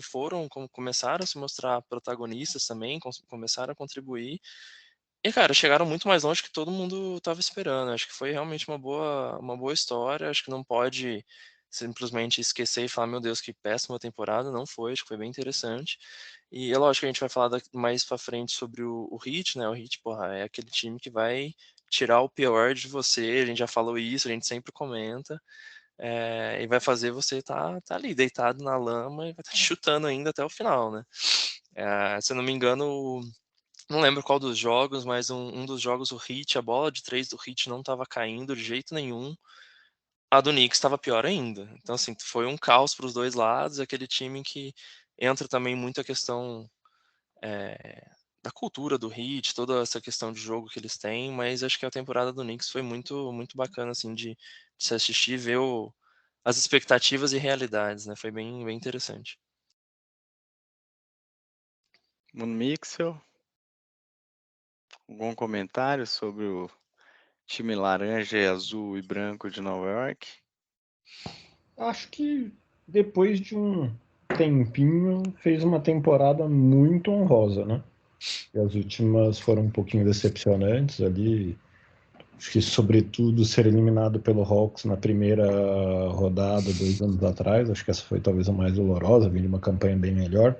começaram a se mostrar protagonistas também, começaram a contribuir. E, cara, chegaram muito mais longe que todo mundo estava esperando. Acho que foi realmente uma boa história. Acho que não pode simplesmente esquecer e falar, meu Deus, que péssima temporada. Não foi, acho que foi bem interessante. E é lógico que a gente vai falar mais pra frente sobre o Heat, né? O Heat, porra, é aquele time que vai tirar o pior de você. A gente já falou isso, a gente sempre comenta. E vai fazer você tá ali deitado na lama e vai estar chutando ainda até o final, né? Se eu não me engano, não lembro qual dos jogos, mas um dos jogos, o Heat, a bola de 3 do Heat não estava caindo de jeito nenhum. A do Knicks estava pior ainda. Então, assim, foi um caos para os dois lados. Aquele time que entra também muito a questão da cultura do Heat, toda essa questão de jogo que eles têm. Mas acho que a temporada do Knicks foi muito, muito bacana, assim, de se assistir e ver as expectativas e realidades, né? Foi bem, bem interessante. Mano Mixel, algum comentário sobre o time laranja, azul e branco de Nova York? Acho que depois de um tempinho fez uma temporada muito honrosa, né? E as últimas foram um pouquinho decepcionantes ali. Acho que, sobretudo, ser eliminado pelo Hawks na primeira rodada 2 anos atrás. Acho que essa foi talvez a mais dolorosa, vindo de uma campanha bem melhor.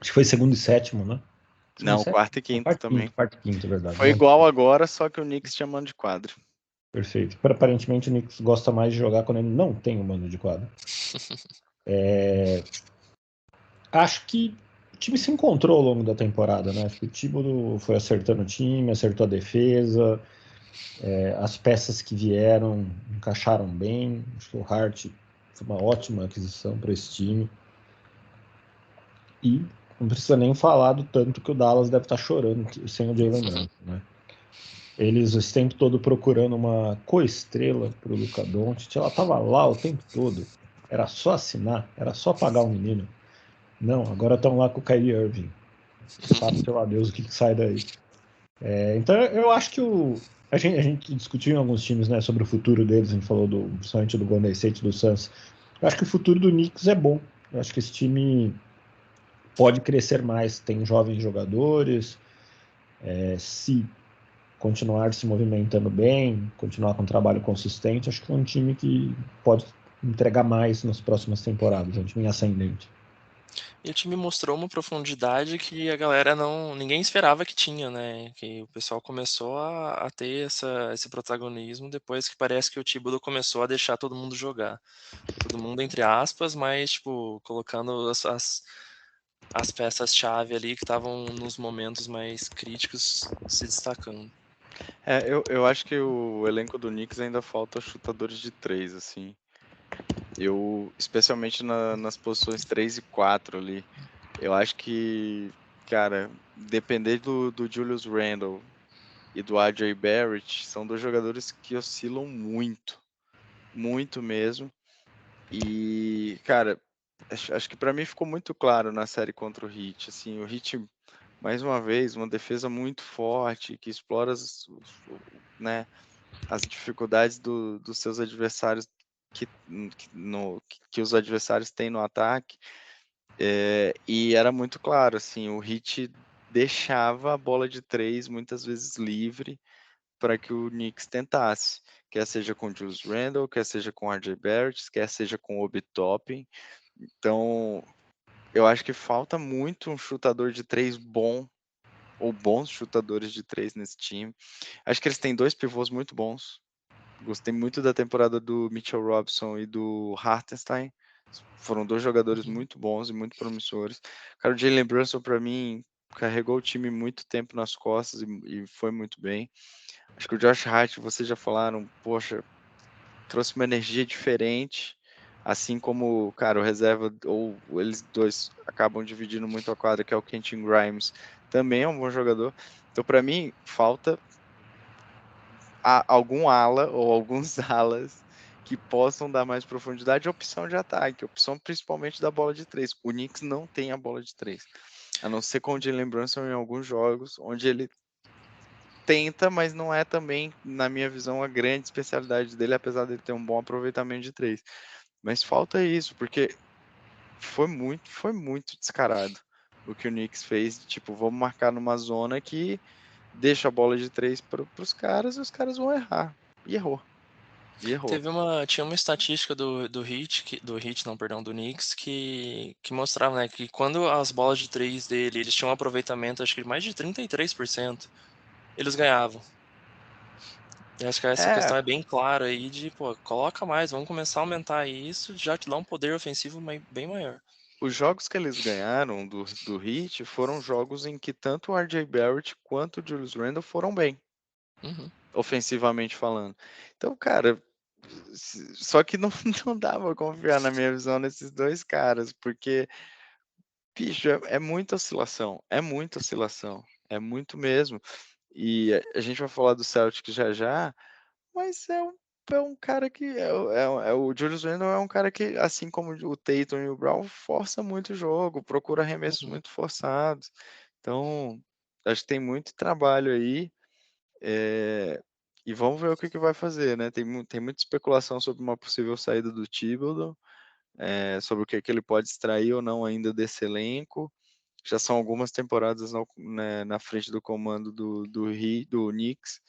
Acho que foi segundo e sétimo, né? Segundo e Não, sétimo? quarto e quinto também. Quarto e quinto, é verdade. Foi igual agora, só que o Knicks tinha mano de quadro. Perfeito. Aparentemente o Knicks gosta mais de jogar quando ele não tem um mano de quadro. Acho que o time se encontrou ao longo da temporada, né? Acho que o Thibodeau foi acertando o time, acertou a defesa, as peças que vieram encaixaram bem. Acho que o Hart foi uma ótima aquisição para esse time. E não precisa nem falar do tanto que o Dallas deve estar chorando sem o Jalen Brunson, né? Eles o tempo todo procurando uma coestrela para o Luka Doncic. Ela estava lá o tempo todo. Era só assinar, era só pagar o menino. Não, agora estão lá com o Kyrie Irving. Sabe, pelo Deus, o que sai daí. Então eu acho que a gente discutiu em alguns times, né, sobre o futuro deles. A gente falou principalmente do Golden State, do Suns. Eu acho que o futuro do Knicks é bom. Eu acho que esse time pode crescer mais. Tem jovens jogadores. Se continuar se movimentando bem, continuar com um trabalho consistente, acho que é um time que pode entregar mais nas próximas temporadas. É um time ascendente. E o time mostrou uma profundidade que a galera ninguém esperava que tinha, né? Que o pessoal começou a ter esse protagonismo depois que parece que o Thibodeau começou a deixar todo mundo jogar. Todo mundo entre aspas, mas tipo, colocando as peças-chave ali que estavam nos momentos mais críticos se destacando. Eu acho que o elenco do Knicks ainda falta chutadores de 3, assim. Especialmente nas posições 3 e 4 ali. Eu acho que, cara, depender do Julius Randle e do RJ Barrett, são dois jogadores que oscilam muito. Muito mesmo. E, cara, acho que para mim ficou muito claro na série contra o Heat. Assim, o Heat, mais uma vez, uma defesa muito forte, que explora né, as dificuldades dos seus adversários que os adversários têm no ataque. E era muito claro, assim, o Heat deixava a bola de 3 muitas vezes livre para que o Knicks tentasse, quer seja com Julius Randle, quer seja com RJ Barrett, quer seja com Obi Toppin. Então, eu acho que falta muito um chutador de 3 bom, ou bons chutadores de 3 nesse time. Acho que eles têm 2 pivôs muito bons. Gostei muito da temporada do Mitchell Robinson e do Hartenstein. Foram 2 jogadores muito bons e muito promissores. Cara, o Jalen Brunson, para mim, carregou o time muito tempo nas costas e foi muito bem. Acho que o Josh Hart, vocês já falaram, poxa, trouxe uma energia diferente, assim como, cara, o reserva, ou eles dois acabam dividindo muito a quadra, que é o Quentin Grimes, também é um bom jogador. Então, para mim, falta algum ala ou alguns alas que possam dar mais profundidade e opção de ataque, opção principalmente da bola de 3. O Knicks não tem a bola de 3, a não ser com o Jalen Brunson em alguns jogos, onde ele tenta, mas não é também, na minha visão, a grande especialidade dele, apesar dele ter um bom aproveitamento de 3. Mas falta isso, porque foi muito descarado o que o Knicks fez, tipo, vamos marcar numa zona que deixa a bola de 3 para os caras e os caras vão errar. E errou. Tinha uma estatística do Heat, não, perdão, do Knicks, que mostrava, né, que quando as bolas de 3 dele, eles tinham um aproveitamento, acho que de mais de 33%, eles ganhavam. E acho que essa questão é bem clara aí de, pô, coloca mais, vamos começar a aumentar isso, já te dá um poder ofensivo bem maior. Os jogos que eles ganharam do Heat foram jogos em que tanto o RJ Barrett quanto o Julius Randle foram bem, ofensivamente falando. Então, cara, só que não, não dá pra confiar, na minha visão, nesses 2 caras, porque, bicho, é muita oscilação, é muito mesmo. E a gente vai falar do Celtic já, mas é um cara que o Julius Randle é um cara que, assim como o Tatum e o Brown, força muito o jogo, procura arremessos muito forçados. Então, acho que tem muito trabalho aí, e vamos ver o que vai fazer, né? Tem muita especulação sobre uma possível saída do Thibodeau, sobre o que ele pode extrair ou não ainda desse elenco. Já são algumas temporadas na frente do comando do Knicks,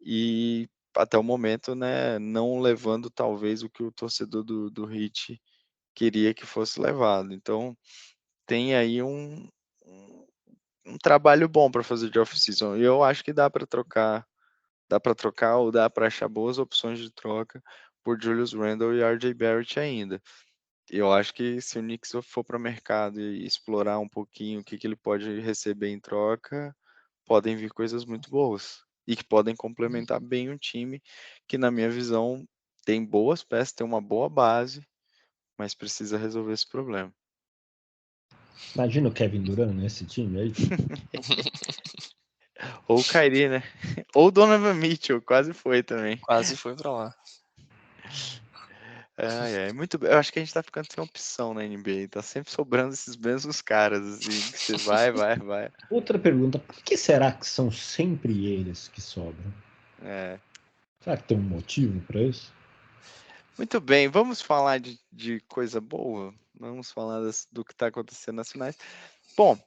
e até o momento, né, não levando talvez o que o torcedor do Heat queria que fosse levado. Então, tem aí um trabalho bom para fazer de off-season. E eu acho que dá para trocar ou dá para achar boas opções de troca por Julius Randle e RJ Barrett ainda. Eu acho que se o Knicks for para o mercado e explorar um pouquinho o que ele pode receber em troca, podem vir coisas muito boas e que podem complementar bem um time que, na minha visão, tem boas peças, tem uma boa base, mas precisa resolver esse problema. Imagina o Kevin Durant nesse time aí. Ou o Kyrie, né? Ou o Donovan Mitchell, quase foi também. Quase foi pra lá. Muito bem. Eu acho que a gente tá ficando sem opção na NBA. Tá sempre sobrando esses mesmos caras, assim, que você vai. Outra pergunta, por que será que são sempre eles que sobram? Será que tem um motivo para isso? Muito bem, vamos falar de coisa boa? Vamos falar do que está acontecendo nas finais. Bom,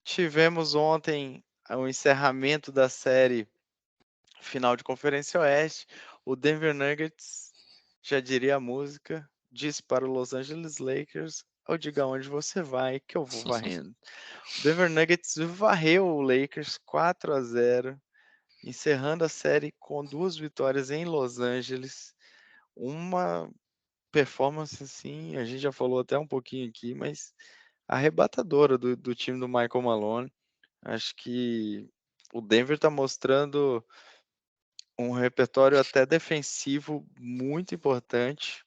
tivemos ontem o encerramento da série final de Conferência Oeste. O Denver Nuggets, já diria a música, disse para o Los Angeles Lakers: "Eu diga onde você vai, que eu vou varrendo." O Denver Nuggets varreu o Lakers 4-0, encerrando a série com 2 vitórias em Los Angeles. Uma performance, assim, a gente já falou até um pouquinho aqui, mas arrebatadora do time do Michael Malone. Acho que o Denver está mostrando um repertório até defensivo muito importante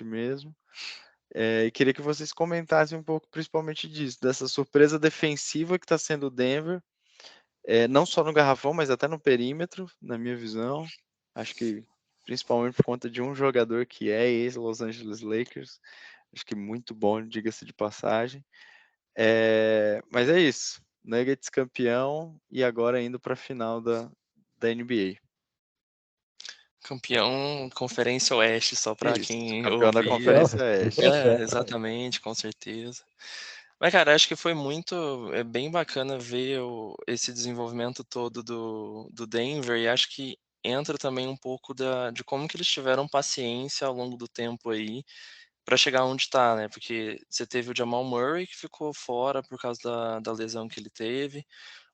mesmo. E queria que vocês comentassem um pouco principalmente disso, dessa surpresa defensiva que está sendo o Denver, não só no garrafão, mas até no perímetro, na minha visão. Acho que principalmente por conta de um jogador que é ex-Los Angeles Lakers. Acho que muito bom, diga-se de passagem. Mas é isso. Nuggets campeão e agora indo para a final da NBA. Campeão Conferência Oeste, só para Isso, quem campeão da ouvir. Conferência Oeste. Exatamente, com certeza. Mas, cara, acho que foi bem bacana ver esse desenvolvimento todo do Denver, e acho que entra também um pouco de como que eles tiveram paciência ao longo do tempo aí para chegar onde tá, né? Porque você teve o Jamal Murray que ficou fora por causa da lesão que ele teve,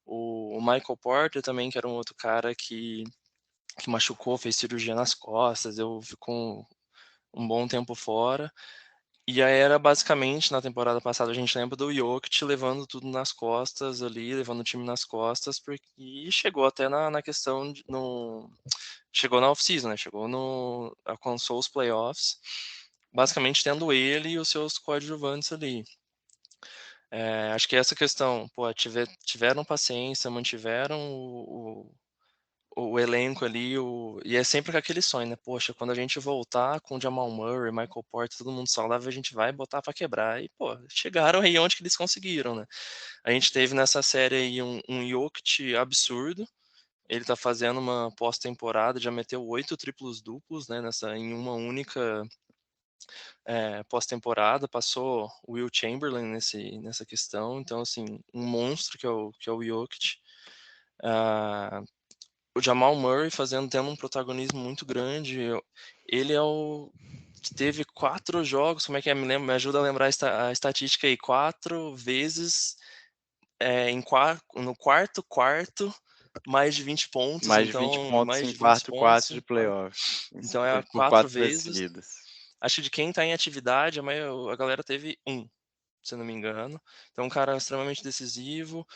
o Michael Porter também, que era um outro cara que machucou, fez cirurgia nas costas, ficou um bom tempo fora. E aí era basicamente, na temporada passada, a gente lembra do Jokic levando tudo nas costas ali, levando o time nas costas, e chegou até na questão, chegou na off-season, né? Alcançou os playoffs, basicamente tendo ele e os seus coadjuvantes ali. Acho que essa questão, pô, tiveram paciência, mantiveram o elenco ali, e é sempre com aquele sonho, né? Poxa, quando a gente voltar com Jamal Murray, Michael Porter, todo mundo saudável, a gente vai botar pra quebrar. E, pô, chegaram aí onde que eles conseguiram, né? A gente teve nessa série aí um Jokic absurdo. Ele tá fazendo uma pós-temporada, já meteu 8 triplos duplos, né? Em uma única pós-temporada, passou o Will Chamberlain nessa questão. Então, assim, um monstro que é o Jokic. O Jamal Murray tendo um protagonismo muito grande. Ele é o que teve 4 jogos, como é que é? Me ajuda a lembrar a estatística aí. 4 vezes no quarto quarto, mais de 20 pontos, Mais de 20 então pontos mais em de 20 quarto pontos. quarto de playoff. Então é Por 4 4 vezes vezes. seguidas. Acho que de quem tá em atividade, a galera teve 1, se eu não me engano. Então um cara extremamente decisivo.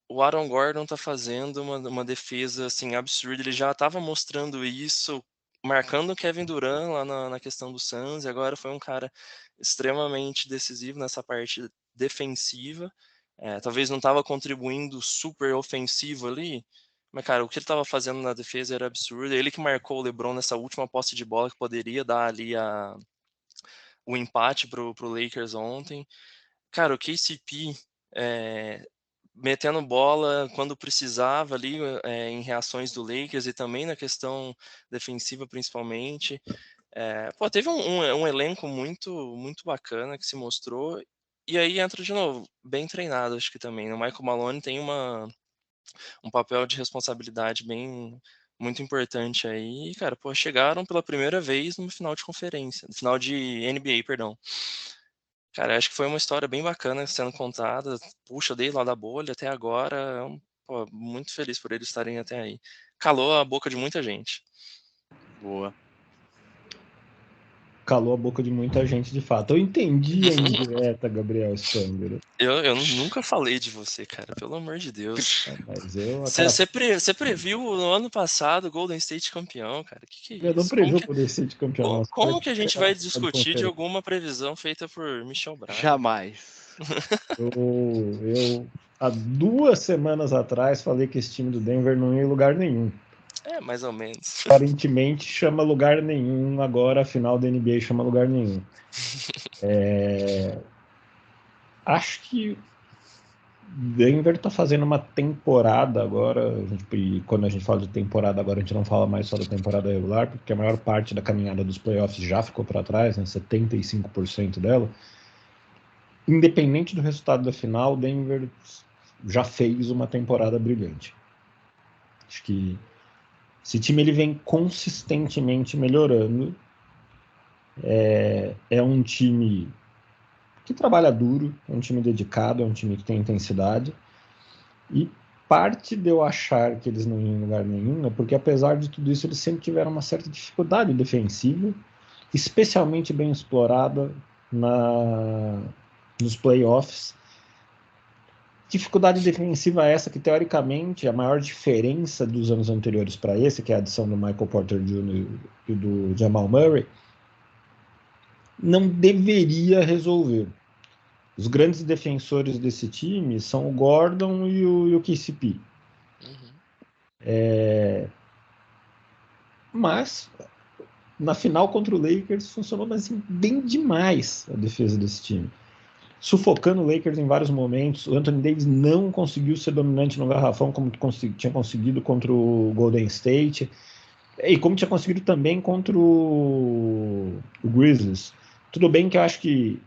O Aaron Gordon tá fazendo uma defesa assim absurda. Ele já estava mostrando isso, marcando o Kevin Durant lá na questão do Suns, e agora foi um cara extremamente decisivo nessa parte defensiva. Talvez não estava contribuindo super ofensivo ali, mas, cara, o que ele estava fazendo na defesa era absurdo. Ele que marcou o LeBron nessa última posse de bola que poderia dar ali o empate pro Lakers ontem. Cara, o KCP metendo bola quando precisava ali em reações do Lakers e também na questão defensiva principalmente. Pô, teve um elenco muito bacana que se mostrou, e aí entra de novo, bem treinado acho que também. O Michael Malone tem um papel de responsabilidade muito importante aí. E, cara, pô, chegaram pela primeira vez no final de conferência, no final de NBA, perdão. Cara, acho que foi uma história bem bacana sendo contada. Puxa, desde lá da bolha até agora. Pô, muito feliz por eles estarem até aí. Calou a boca de muita gente. Boa. Calou a boca de muita gente, de fato. Eu entendi a indireta, Gabriel Spanger. Eu nunca falei de você, cara, pelo amor de Deus. Mas eu, Você previu no ano passado o Golden State campeão, cara. Que é eu não isso? previ o Golden State campeão, não. Como que a gente vai De discutir de alguma previsão feita por Michel Braga? Jamais. Eu, há 2 semanas atrás, falei que esse time do Denver não ia em lugar nenhum. Mais ou menos. Aparentemente chama lugar nenhum, agora a final da NBA chama lugar nenhum. Acho que Denver está fazendo uma temporada agora, e quando a gente fala de temporada agora, a gente não fala mais só da temporada regular, porque a maior parte da caminhada dos playoffs já ficou para trás, né, 75% dela. Independente do resultado da final, Denver já fez uma temporada brilhante. Acho que esse time ele vem consistentemente melhorando. É um time que trabalha duro, é um time dedicado, é um time que tem intensidade. E parte de eu achar que eles não iam em lugar nenhum é porque, apesar de tudo isso, eles sempre tiveram uma certa dificuldade defensiva, especialmente bem explorada nos playoffs. Dificuldade defensiva essa que, teoricamente, a maior diferença dos anos anteriores para esse, que é a adição do Michael Porter Jr. e do Jamal Murray, não deveria resolver. Os grandes defensores desse time são o Gordon e o KCP. Mas, na final contra o Lakers, funcionou assim, bem demais a defesa desse time. Sufocando o Lakers em vários momentos. O Anthony Davis não conseguiu ser dominante no garrafão como tinha conseguido contra o Golden State. E como tinha conseguido também contra o Grizzlies. Tudo bem que eu acho que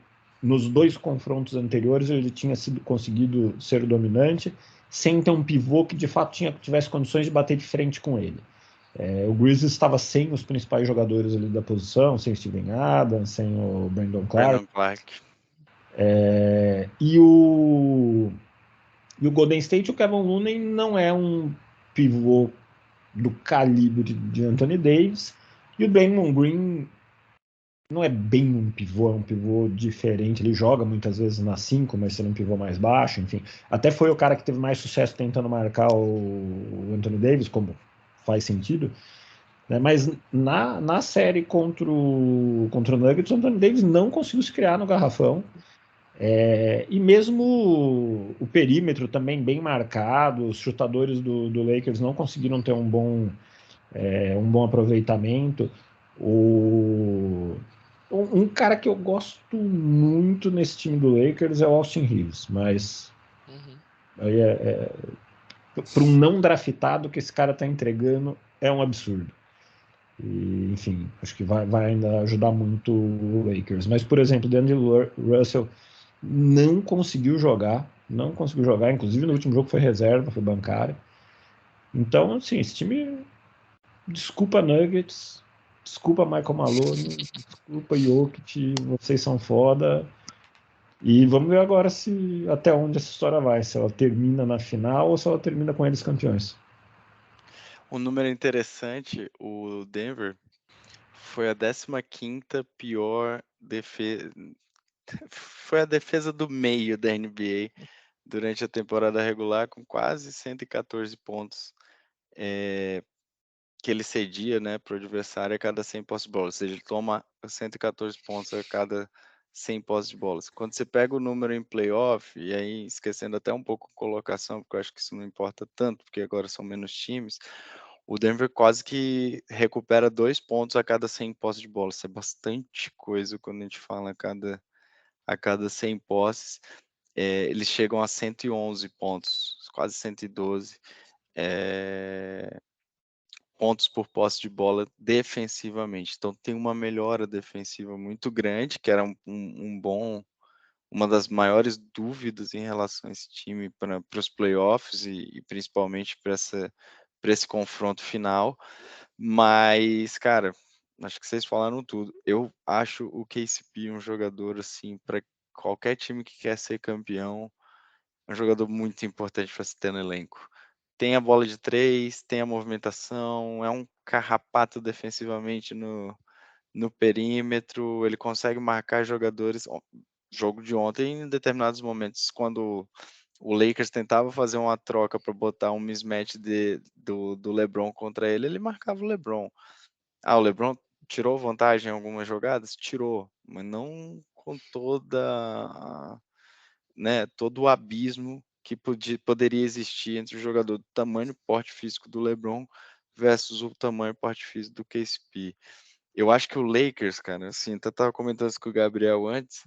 nos 2 confrontos anteriores ele tinha conseguido ser dominante, sem ter um pivô que de fato tivesse condições de bater de frente com ele. O Grizzlies estava sem os principais jogadores ali da posição, sem Steven Adams, sem o Brandon Clark. E o Golden State, o Kevin Looney não é um pivô do calibre de Anthony Davis, e o Draymond Green não é bem um pivô, é um pivô diferente. Ele joga muitas vezes na 5, mas sendo um pivô mais baixo, enfim. Até foi o cara que teve mais sucesso tentando marcar o Anthony Davis, como faz sentido. Né? Mas na série contra o Nuggets, o Anthony Davis não conseguiu se criar no garrafão. E mesmo o perímetro também bem marcado, os chutadores do Lakers não conseguiram ter um bom aproveitamento. Um cara que eu gosto muito nesse time do Lakers é o Austin Reeves, mas aí para um não draftado que esse cara está entregando é um absurdo. E, enfim, acho que vai ainda ajudar muito o Lakers. Mas, por exemplo, o DeAngelo Russell não conseguiu jogar, inclusive no último jogo foi reserva, foi bancário. Então, assim, esse time, desculpa Nuggets, desculpa Michael Malone, desculpa Jokic, vocês são foda. E vamos ver agora até onde essa história vai, se ela termina na final ou se ela termina com eles campeões. Um número interessante, o Denver foi a 15ª pior defesa. Foi a defesa do meio da NBA durante a temporada regular, com quase 114 pontos que ele cedia, né, para o adversário a cada 100 posses de bola. Ou seja, ele toma 114 pontos a cada 100 posses de bolas. Quando você pega o número em playoff, e aí esquecendo até um pouco a colocação, porque eu acho que isso não importa tanto, porque agora são menos times, o Denver quase que recupera 2 pontos a cada 100 posses de bola. Isso é bastante coisa quando a gente fala a cada 100 posses. Eles chegam a 111 pontos, quase 112 pontos por posse de bola defensivamente. Então tem uma melhora defensiva muito grande, que era uma das maiores dúvidas em relação a esse time para os playoffs e principalmente para esse confronto final. Mas, cara, acho que vocês falaram tudo. Eu acho o KCP um jogador assim para qualquer time que quer ser campeão, um jogador muito importante para se ter no elenco. Tem a bola de 3, tem a movimentação, é um carrapato defensivamente no perímetro, ele consegue marcar jogadores. Jogo de ontem, em determinados momentos, quando o Lakers tentava fazer uma troca para botar um mismatch do LeBron contra ele, ele marcava o LeBron. O LeBron tirou vantagem em algumas jogadas? Tirou, mas não com todo o abismo que poderia existir entre o jogador do tamanho e porte físico do LeBron versus o tamanho e porte físico do KCP. Eu acho que o Lakers, cara, assim, eu tava comentando isso com o Gabriel antes,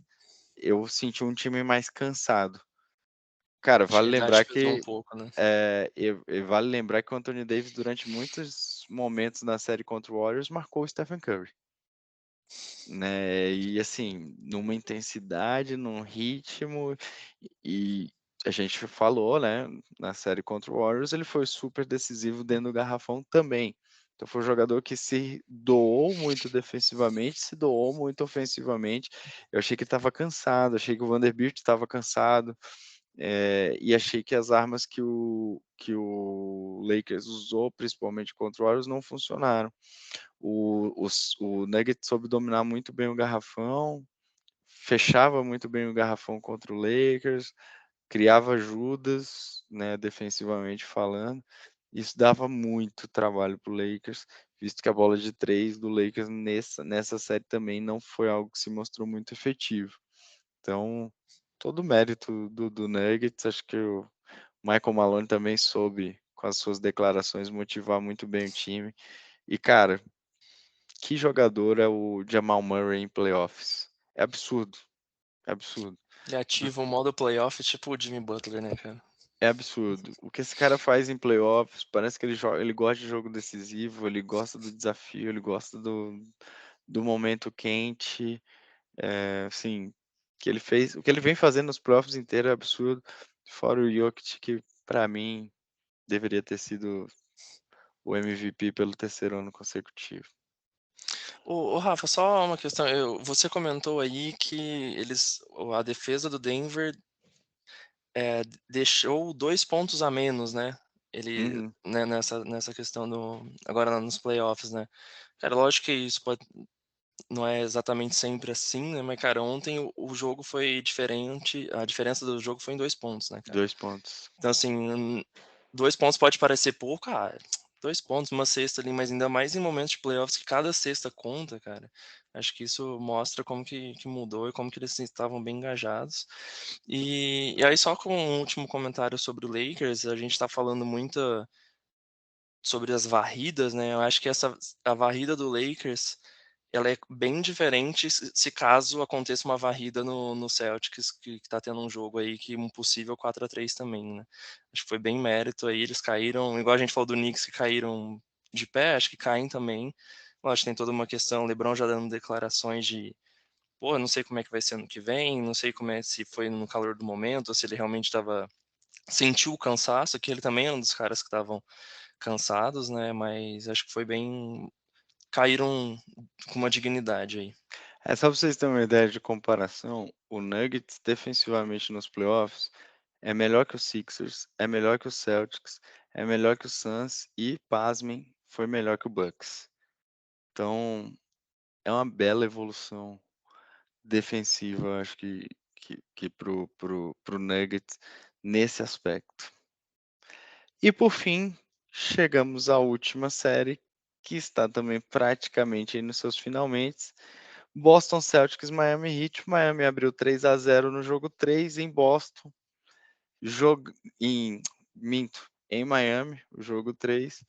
eu senti um time mais cansado. Cara, Acho que vale a lembrar idade pesou um que pouco, né? vale lembrar que o Anthony Davis, durante muitos momentos na série contra o Warriors, marcou o Stephen Curry. Né? E assim, numa intensidade, num ritmo, e a gente falou, né, na série contra o Warriors, ele foi super decisivo dentro do garrafão também. Então foi um jogador que se doou muito defensivamente, se doou muito ofensivamente. Eu achei que ele estava cansado, achei que o Vanderbilt estava cansado, e achei que as armas que o Lakers usou, principalmente contra o Warriors, não funcionaram. O Nuggets soube dominar muito bem o garrafão, fechava muito bem o garrafão contra o Lakers, criava ajudas, né, defensivamente falando. Isso dava muito trabalho para o Lakers, visto que a bola de 3 do Lakers nessa série também não foi algo que se mostrou muito efetivo. Então, todo o mérito do Nuggets, acho que o Michael Malone também soube, com as suas declarações, motivar muito bem o time. E, cara, que jogador é o Jamal Murray em playoffs? É absurdo, é absurdo. Ele ativa o modo playoff tipo o Jimmy Butler, né, cara? É absurdo. O que esse cara faz em playoffs, parece que ele gosta de jogo decisivo, ele gosta do desafio, ele gosta do momento quente. Assim, que ele fez, o que ele vem fazendo nos playoffs inteiros é absurdo. Fora o Jokic, que para mim deveria ter sido o MVP pelo terceiro ano consecutivo. Ô, Rafa, só uma questão. Você comentou aí que a defesa do Denver deixou 2 pontos a menos, né? Ele, Uhum. né, nessa questão agora nos playoffs, né? Cara, lógico que isso não é exatamente sempre assim, né? Mas, cara, ontem o jogo foi diferente. A diferença do jogo foi em 2 pontos, né, cara? 2 pontos. Então, assim, 2 pontos pode parecer pouco, 2 pontos, uma cesta ali, mas ainda mais em momentos de playoffs que cada cesta conta, cara. Acho que isso mostra como que mudou e como que eles estavam bem engajados. E aí, só com um último comentário sobre o Lakers, a gente tá falando muito sobre as varridas, né? Eu acho que a varrida do Lakers, ela é bem diferente se caso aconteça uma varrida no Celtics, que tá tendo um jogo aí que um possível 4-3 também, né? Acho que foi bem mérito aí, eles caíram, igual a gente falou do Knicks que caíram de pé, acho que caem também. Lógico, tem toda uma questão, o LeBron já dando declarações de, pô, não sei como é que vai ser ano que vem, não sei como é se foi no calor do momento, ou se ele realmente sentiu o cansaço, que ele também é um dos caras que estavam cansados, né? Mas acho que foi bem. Caíram com uma dignidade aí. Só pra vocês terem uma ideia de comparação, o Nuggets defensivamente nos playoffs é melhor que o Sixers, é melhor que o Celtics, é melhor que o Suns e, pasmem, foi melhor que o Bucks. Então, é uma bela evolução defensiva, acho que pro Nuggets nesse aspecto. E por fim, chegamos à última série, que está também praticamente aí nos seus finalmente. Boston Celtics, Miami Heat. Miami abriu 3-0 no jogo 3 em Boston. Em Miami, o jogo 3.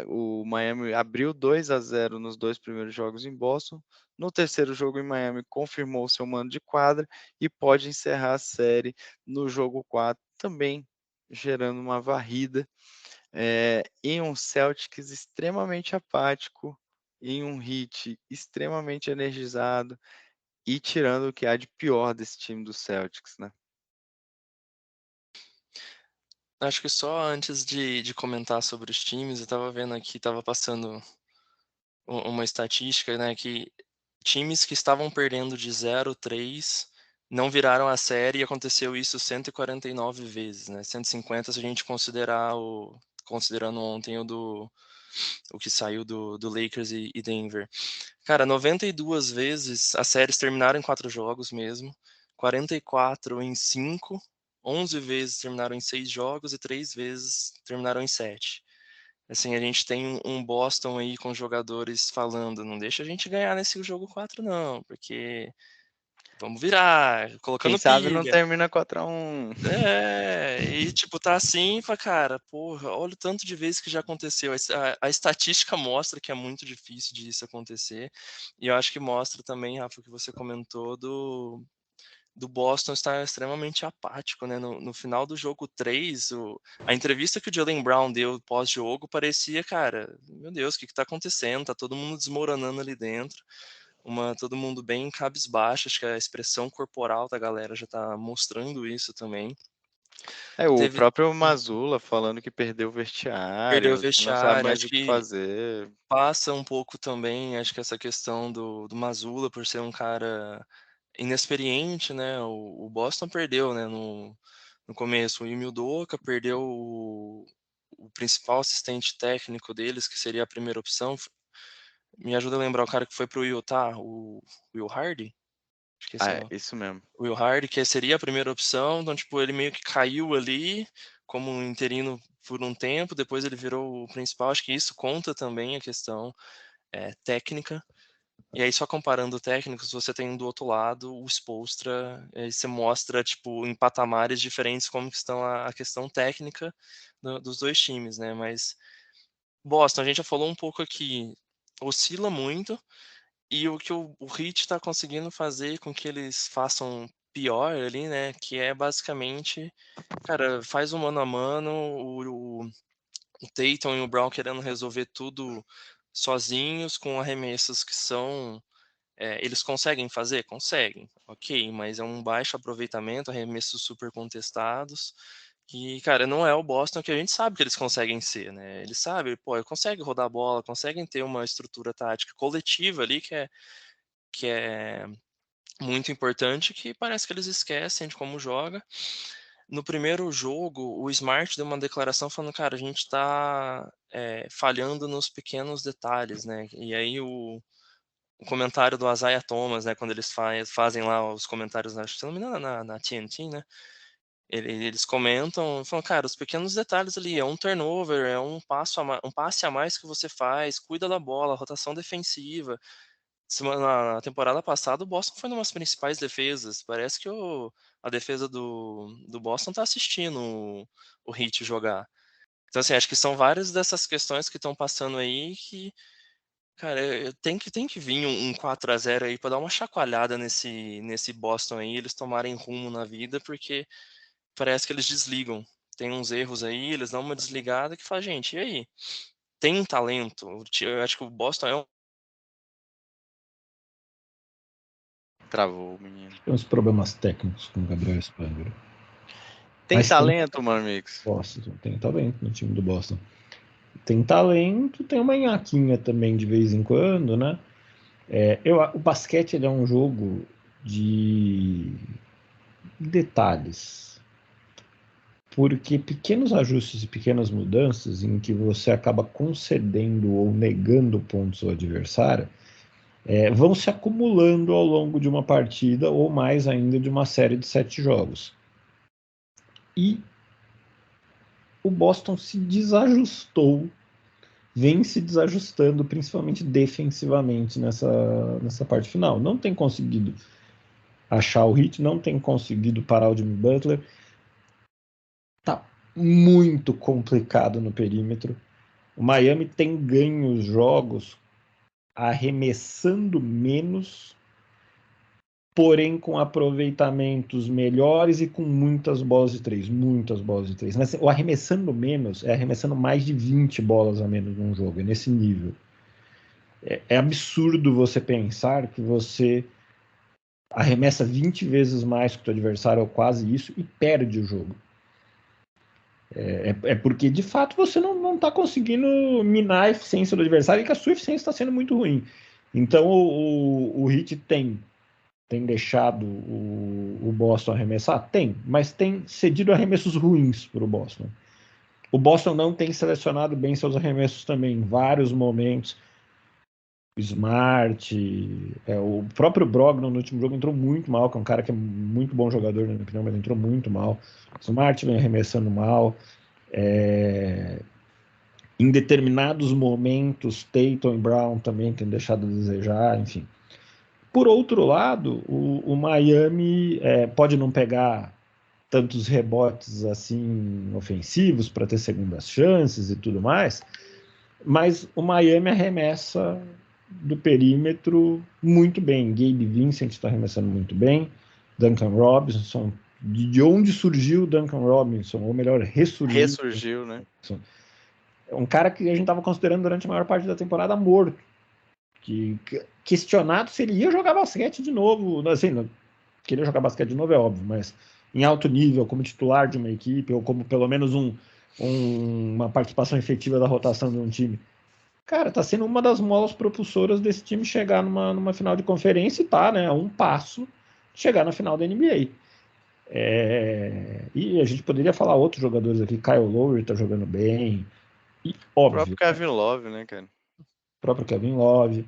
O Miami abriu 2-0 nos 2 primeiros jogos em Boston. No terceiro jogo em Miami, confirmou seu mando de quadra e pode encerrar a série no jogo 4, também gerando uma varrida em um Celtics extremamente apático, em um Heat extremamente energizado e tirando o que há de pior desse time do Celtics, né? Acho que só antes de comentar sobre os times, eu estava vendo aqui, estava passando uma estatística, né, que times que estavam perdendo de 0-3 não viraram a série e aconteceu isso 149 vezes, né? 150 se a gente considerando ontem o que saiu do Lakers e Denver. Cara, 92 vezes as séries terminaram em 4 jogos mesmo, 44 em 5, 11 vezes terminaram em 6 jogos e 3 vezes terminaram em 7. Assim, a gente tem um Boston aí com jogadores falando, não deixa a gente ganhar nesse jogo 4 não, porque vamos virar, Quem colocando sabe não pilha. termina 4-1. E tipo, tá assim, fala, cara, porra, olha o tanto de vezes que já aconteceu. A estatística mostra que é muito difícil disso acontecer. E eu acho que mostra também, Rafa, o que você comentou do Boston estar extremamente apático, né? No final do jogo 3, a entrevista que o Jaylen Brown deu pós-jogo parecia, cara, meu Deus, o que tá acontecendo? Tá todo mundo desmoronando ali dentro. Todo mundo bem cabisbaixo, acho que a expressão corporal da galera já tá mostrando isso também. O Teve próprio Mazzulla falando que perdeu o Perdeu o vestiário, que não sabe vestiário, mais acho o que que fazer. passa um pouco também, acho que essa questão do Mazzulla por ser um cara inexperiente, né, o Boston perdeu, né, no começo o Ime Udoka, perdeu o principal assistente técnico deles, que seria a primeira opção, me ajuda a lembrar o cara que foi para o Utah, o Will Hardy? Esqueci o É, nome. isso mesmo. Will Hardy, que seria a primeira opção, então, tipo, ele meio que caiu ali como um interino por um tempo, depois ele virou o principal, acho que isso conta também a questão técnica. E aí, só comparando técnicos, você tem do outro lado o Spoelstra, aí você mostra, tipo, em patamares diferentes como que estão a questão técnica dos dois times, né? Mas Boston, a gente já falou um pouco aqui, oscila muito, e o que o Heat está conseguindo fazer com que eles façam pior ali, né, que é basicamente, cara, faz um mano a mano, o Tatum e o Brown querendo resolver tudo sozinhos, com arremessos que são eles conseguem fazer? Conseguem, ok, mas é um baixo aproveitamento, arremessos super contestados, que, cara, não é o Boston que a gente sabe que eles conseguem ser, né? Eles sabem, pô, conseguem rodar a bola, conseguem ter uma estrutura tática coletiva ali que é muito importante, que parece que eles esquecem de como joga. No primeiro jogo, o Smart deu uma declaração falando, cara, a gente tá falhando nos pequenos detalhes, né? E aí o comentário do Isaiah Thomas, né, quando eles fazem lá os comentários, acho que se não me engano, na TNT, né? Eles comentam, falam, cara, os pequenos detalhes ali, é um turnover, é um passe a mais que você faz, cuida da bola, rotação defensiva. Na temporada passada, o Boston foi uma das principais defesas. Parece que a defesa do Boston tá assistindo o Heat jogar. Então, assim, acho que são várias dessas questões que estão passando aí que, cara, tem que vir um 4-0 aí para dar uma chacoalhada nesse Boston aí, eles tomarem rumo na vida, porque parece que eles desligam. Tem uns erros aí, eles dão uma desligada que fala, gente, e aí? Tem talento? Eu acho que o Boston é um. Travou, menino. Tem uns problemas técnicos com o Gabriel Spanger. Tem Mas talento, mano, amigos. Boston, tem talento no time do Boston. Tem talento, tem uma nhaquinha também de vez em quando, né? O basquete ele é um jogo de detalhes. Porque pequenos ajustes e pequenas mudanças em que você acaba concedendo ou negando pontos ao adversário vão se acumulando ao longo de uma partida ou mais ainda de uma série de 7 jogos. E o Boston se desajustou, vem se desajustando principalmente defensivamente nessa parte final. Não tem conseguido achar o hit, não tem conseguido parar o Jimmy Butler. Tá muito complicado no perímetro. O Miami tem ganho os jogos arremessando menos, porém com aproveitamentos melhores e com muitas bolas de três. Muitas bolas de três. Mas o arremessando menos é arremessando mais de 20 bolas a menos num jogo. É nesse nível. É absurdo você pensar que você arremessa 20 vezes mais que o teu adversário, ou quase isso, e perde o jogo. É porque, de fato, você não está conseguindo minar a eficiência do adversário e que a sua eficiência está sendo muito ruim. Então, o Heat tem deixado o Boston arremessar? Tem, mas tem cedido arremessos ruins para o Boston. O Boston não tem selecionado bem seus arremessos também, em vários momentos. Smart, o próprio Brogdon no último jogo entrou muito mal, que é um cara que é muito bom jogador, na minha opinião, mas entrou muito mal. Smart vem arremessando mal. Em determinados momentos, Tatum e Brown também têm deixado a desejar, enfim. Por outro lado, o Miami pode não pegar tantos rebotes assim ofensivos para ter segundas chances e tudo mais, mas o Miami arremessa do perímetro muito bem. Gabe Vincent está arremessando muito bem, Duncan Robinson, de onde surgiu o Duncan Robinson, ou melhor, Ressurgiu, né? É um cara que a gente estava considerando durante a maior parte da temporada morto, questionado se ele ia jogar basquete de novo, assim, não, queria jogar basquete de novo é óbvio, mas em alto nível, como titular de uma equipe, ou como pelo menos uma participação efetiva da rotação de um time. Cara, tá sendo uma das molas propulsoras desse time chegar numa final de conferência e tá, né, a um passo de chegar na final da NBA. E a gente poderia falar outros jogadores aqui, Kyle Lowry tá jogando bem, e O óbvio, próprio Kevin Love, né, cara? o próprio Kevin Love,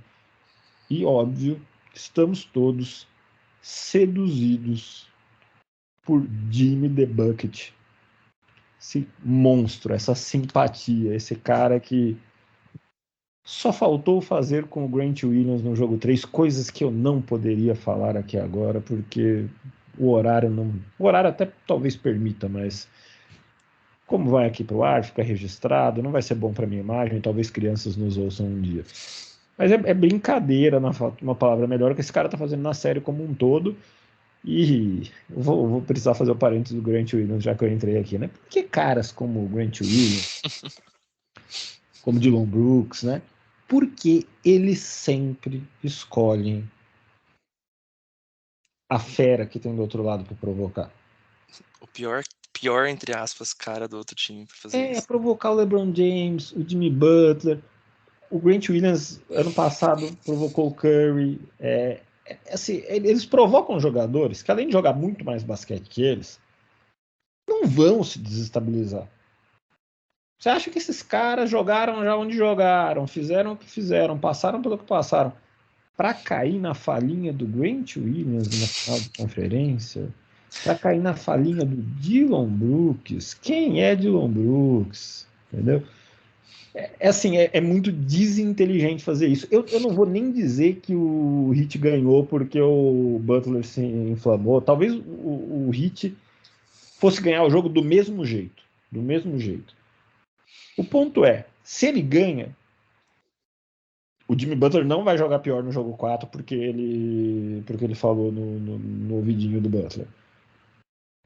e óbvio, estamos todos seduzidos por Jimmy the Bucket, esse monstro, essa simpatia, esse cara que só faltou fazer com o Grant Williams no jogo 3, coisas que eu não poderia falar aqui agora, porque o horário não. O horário até talvez permita, mas como vai aqui para o ar, fica registrado, não vai ser bom para minha imagem, talvez crianças nos ouçam um dia. Mas é brincadeira, uma palavra melhor, que esse cara tá fazendo na série como um todo. E vou precisar fazer o parênteses do Grant Williams, já que eu entrei aqui, né? Porque caras como o Grant Williams, como Dillon Brooks, né? Porque eles sempre escolhem a fera que tem do outro lado para provocar. O pior, entre aspas, cara do outro time pra fazer isso. Provocar o LeBron James, o Jimmy Butler. O Grant Williams, ano passado, provocou o Curry. Assim, eles provocam jogadores que, além de jogar muito mais basquete que eles, não vão se desestabilizar. Você acha que esses caras jogaram já onde jogaram, fizeram o que fizeram, passaram pelo que passaram, para cair na falinha do Grant Williams na final de conferência, para cair na falinha do Dillon Brooks? Quem é Dillon Brooks? Entendeu? Assim, é muito desinteligente fazer isso. Eu não vou nem dizer que o Heat ganhou porque o Butler se inflamou. Talvez o Heat fosse ganhar o jogo do mesmo jeito. Do mesmo jeito. O ponto é, se ele ganha, o Jimmy Butler não vai jogar pior no jogo 4 porque ele falou no ouvidinho do Butler.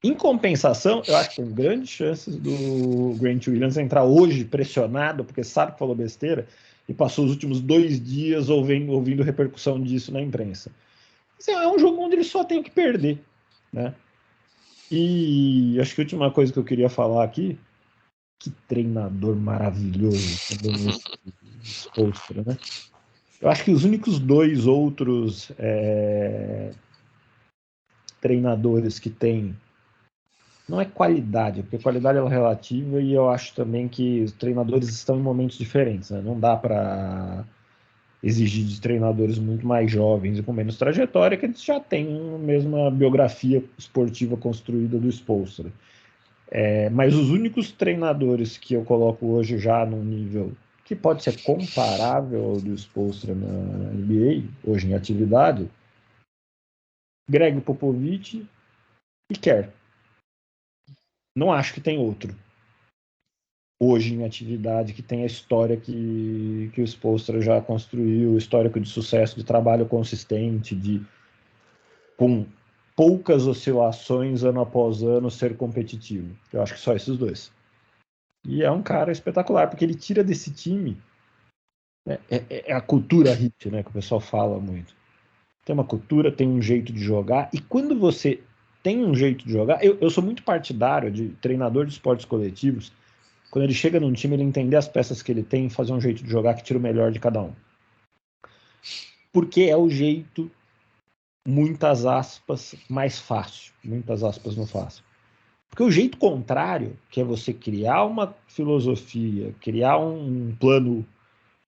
Em compensação, eu acho que tem grandes chances do Grant Williams entrar hoje pressionado, porque sabe que falou besteira, e passou os últimos 2 dias ouvindo repercussão disso na imprensa. Assim, é um jogo onde ele só tem o que perder, né? E acho que a última coisa que eu queria falar aqui, que treinador maravilhoso, Spoelstra, né? Eu acho que os únicos 2 outros treinadores que têm, não é qualidade, porque qualidade é relativa e eu acho também que os treinadores estão em momentos diferentes, né? Não dá para exigir de treinadores muito mais jovens e com menos trajetória, que eles já têm a mesma biografia esportiva construída do Spoelstra. Mas os únicos treinadores que eu coloco hoje já num nível que pode ser comparável ao do Spoelstra na NBA, hoje em atividade, Greg Popovich e Kerr. Não acho que tem outro hoje em atividade que tem a história que o Spoelstra já construiu, o histórico de sucesso, de trabalho consistente, com poucas oscilações ano após ano ser competitivo. Eu acho que só esses 2. E é um cara espetacular, porque ele tira desse time, né, a cultura Heat, né, que o pessoal fala muito. Tem uma cultura, tem um jeito de jogar, e quando você tem um jeito de jogar, eu sou muito partidário de treinador de esportes coletivos, quando ele chega num time, ele entender as peças que ele tem e fazer um jeito de jogar que tira o melhor de cada um. Porque é o jeito, muitas aspas, mais fácil. Muitas aspas no fácil. Porque o jeito contrário, que é você criar uma filosofia, criar um plano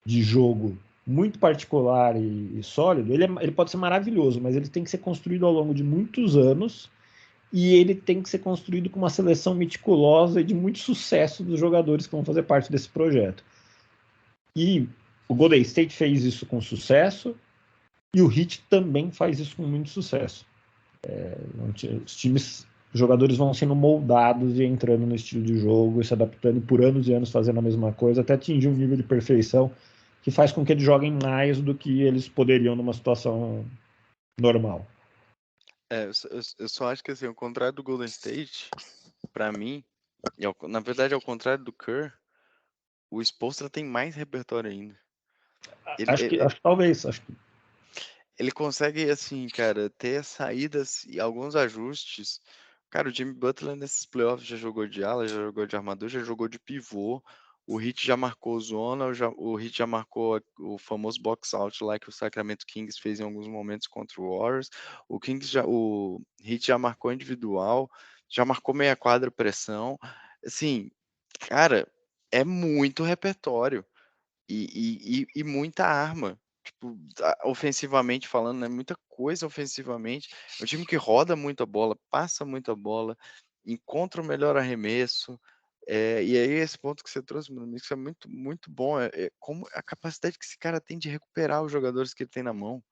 de jogo muito particular e sólido, ele pode ser maravilhoso, mas ele tem que ser construído ao longo de muitos anos e ele tem que ser construído com uma seleção meticulosa e de muito sucesso dos jogadores que vão fazer parte desse projeto. E o Golden State fez isso com sucesso e o Heat também faz isso com muito sucesso. Os times, os jogadores vão sendo moldados e entrando no estilo de jogo e se adaptando por anos e anos fazendo a mesma coisa até atingir um nível de perfeição que faz com que eles joguem mais do que eles poderiam numa situação normal. Eu só acho que assim, ao contrário do Golden State, pra mim, na verdade ao contrário do Kerr, o Spoelstra tem mais repertório ainda. Acho que talvez. Ele consegue, assim, cara, ter saídas e alguns ajustes. Cara, o Jimmy Butler nesses playoffs já jogou de ala, já jogou de armador, já jogou de pivô. O Heat já marcou zona, o Heat já marcou o famoso box out lá que o Sacramento Kings fez em alguns momentos contra o Warriors. O Heat já marcou individual, já marcou meia quadra pressão. Assim, cara, é muito repertório e muita arma. Tipo, ofensivamente falando, né? Muita coisa ofensivamente. É um time que roda muita bola, passa muita bola, encontra o melhor arremesso. E aí, esse ponto que você trouxe, meu amigo, isso é muito, muito bom. Como a capacidade que esse cara tem de recuperar os jogadores que ele tem na mão.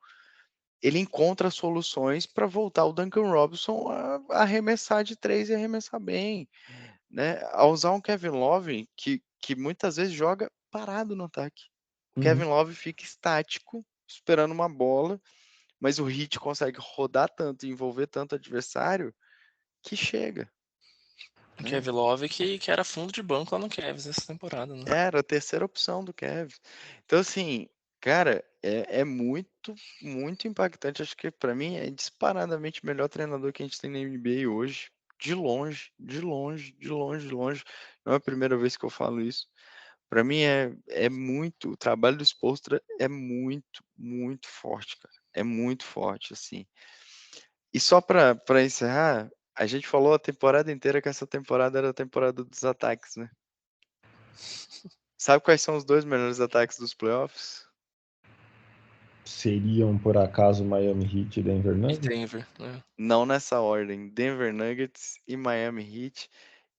Ele encontra soluções para voltar o Duncan Robinson a arremessar de 3 e arremessar bem, né? A usar um Kevin Love que muitas vezes joga parado no ataque. O Kevin Love fica estático, esperando uma bola, mas o Heat consegue rodar tanto e envolver tanto o adversário que chega. O Kevin Love que era fundo de banco lá no Cavs essa temporada, né? Era a terceira opção do Kevin. Então, assim, Cara, é muito, muito impactante. Acho que pra mim é disparadamente o melhor treinador que a gente tem na NBA hoje. De longe, de longe, de longe, de longe. Não é a primeira vez que eu falo isso. Pra mim é muito. O trabalho do Spoelstra é muito, muito forte, cara. É muito forte, assim. E só pra encerrar, a gente falou a temporada inteira que essa temporada era a temporada dos ataques, né? Sabe quais são os 2 melhores ataques dos playoffs? Seriam, por acaso, Miami Heat e Denver E Nuggets? Denver, né? Não nessa ordem. Denver Nuggets e Miami Heat.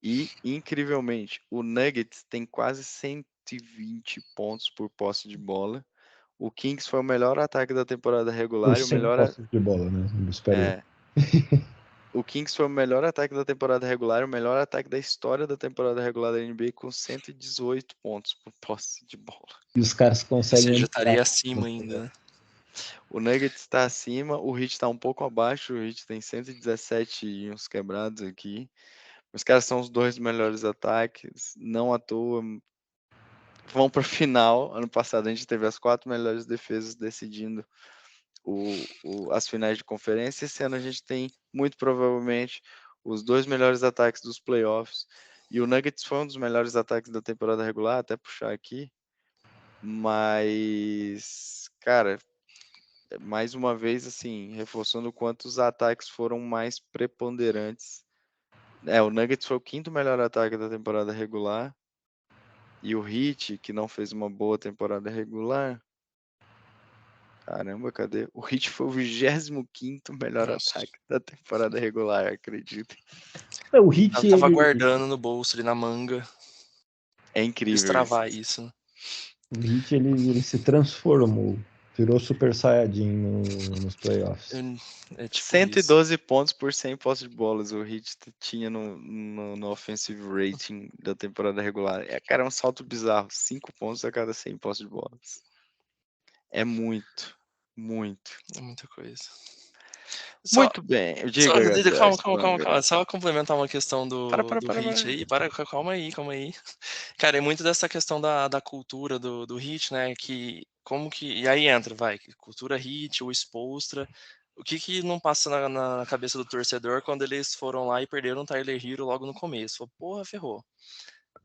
E, incrivelmente, o Nuggets tem quase 120 pontos por posse de bola. O Kings foi o melhor ataque da temporada Por regular e o 100 melhor. posses de bola, né? Espera aí. É, o Kings foi o melhor ataque da temporada regular e o melhor ataque da história da temporada regular da NBA com 118 pontos por posse de bola. E os caras Ou conseguem seja, entrar. estaria acima ainda, né? O Nuggets está acima, o Heat está um pouco abaixo, o Heat tem 117 e uns quebrados aqui. Os caras são os 2 melhores ataques, não à toa vão para a final. Ano passado a gente teve as 4 melhores defesas decidindo as finais de conferência. Esse ano a gente tem, muito provavelmente, os 2 melhores ataques dos playoffs. E o Nuggets foi um dos melhores ataques da temporada regular, até puxar aqui. Mas, cara, mais uma vez, assim, reforçando o quanto os ataques foram mais preponderantes. O Nuggets foi o 5º melhor ataque da temporada regular. E o Heat, que não fez uma boa temporada regular. Caramba, cadê? O Heat foi o 25º melhor Nossa. ataque da temporada regular, acredita? O Heat, Tava ele, guardando no bolso ali na manga. É incrível isso. Destravar isso, né? o Heat ele se transformou. Virou Super Saiyajin nos playoffs. É tipo isso. 112 pontos por 100 posses de bolas o Heat tinha no offensive rating da temporada regular. Cara, é um salto bizarro. 5 pontos a cada 100 posses de bolas. É muito, muito. É muita coisa. Muito bem. Diga, Gabriel. Calma. Só complementar uma questão do Heat Para. aí. Calma aí. Cara, é muito dessa questão da cultura do Heat, né? Que como que. E aí entra, vai, cultura Heat, o Spoelstra. O que não passa na cabeça do torcedor quando eles foram lá e perderam o Tyler Hero logo no começo? Falou, porra, ferrou.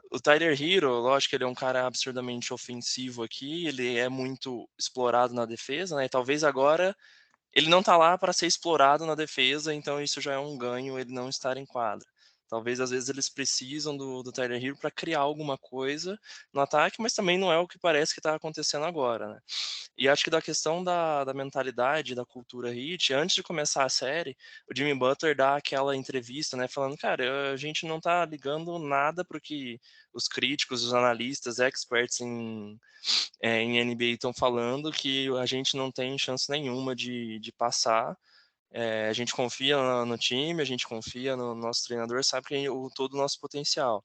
O Tyler Hero, lógico que ele é um cara absurdamente ofensivo aqui, ele é muito explorado na defesa, né? E talvez agora ele não tá lá para ser explorado na defesa, então isso já é um ganho ele não estar em quadra. Talvez às vezes eles precisam do Tyler Hero para criar alguma coisa no ataque, mas também não é o que parece que está acontecendo agora, né? E acho que da questão da mentalidade, da cultura Heat, antes de começar a série, o Jimmy Butler dá aquela entrevista, né, falando, cara, a gente não tá ligando nada pro que os críticos, os analistas, experts em NBA estão falando, que a gente não tem chance nenhuma de passar. A gente confia no time, a gente confia no nosso treinador, sabe que todo o nosso potencial.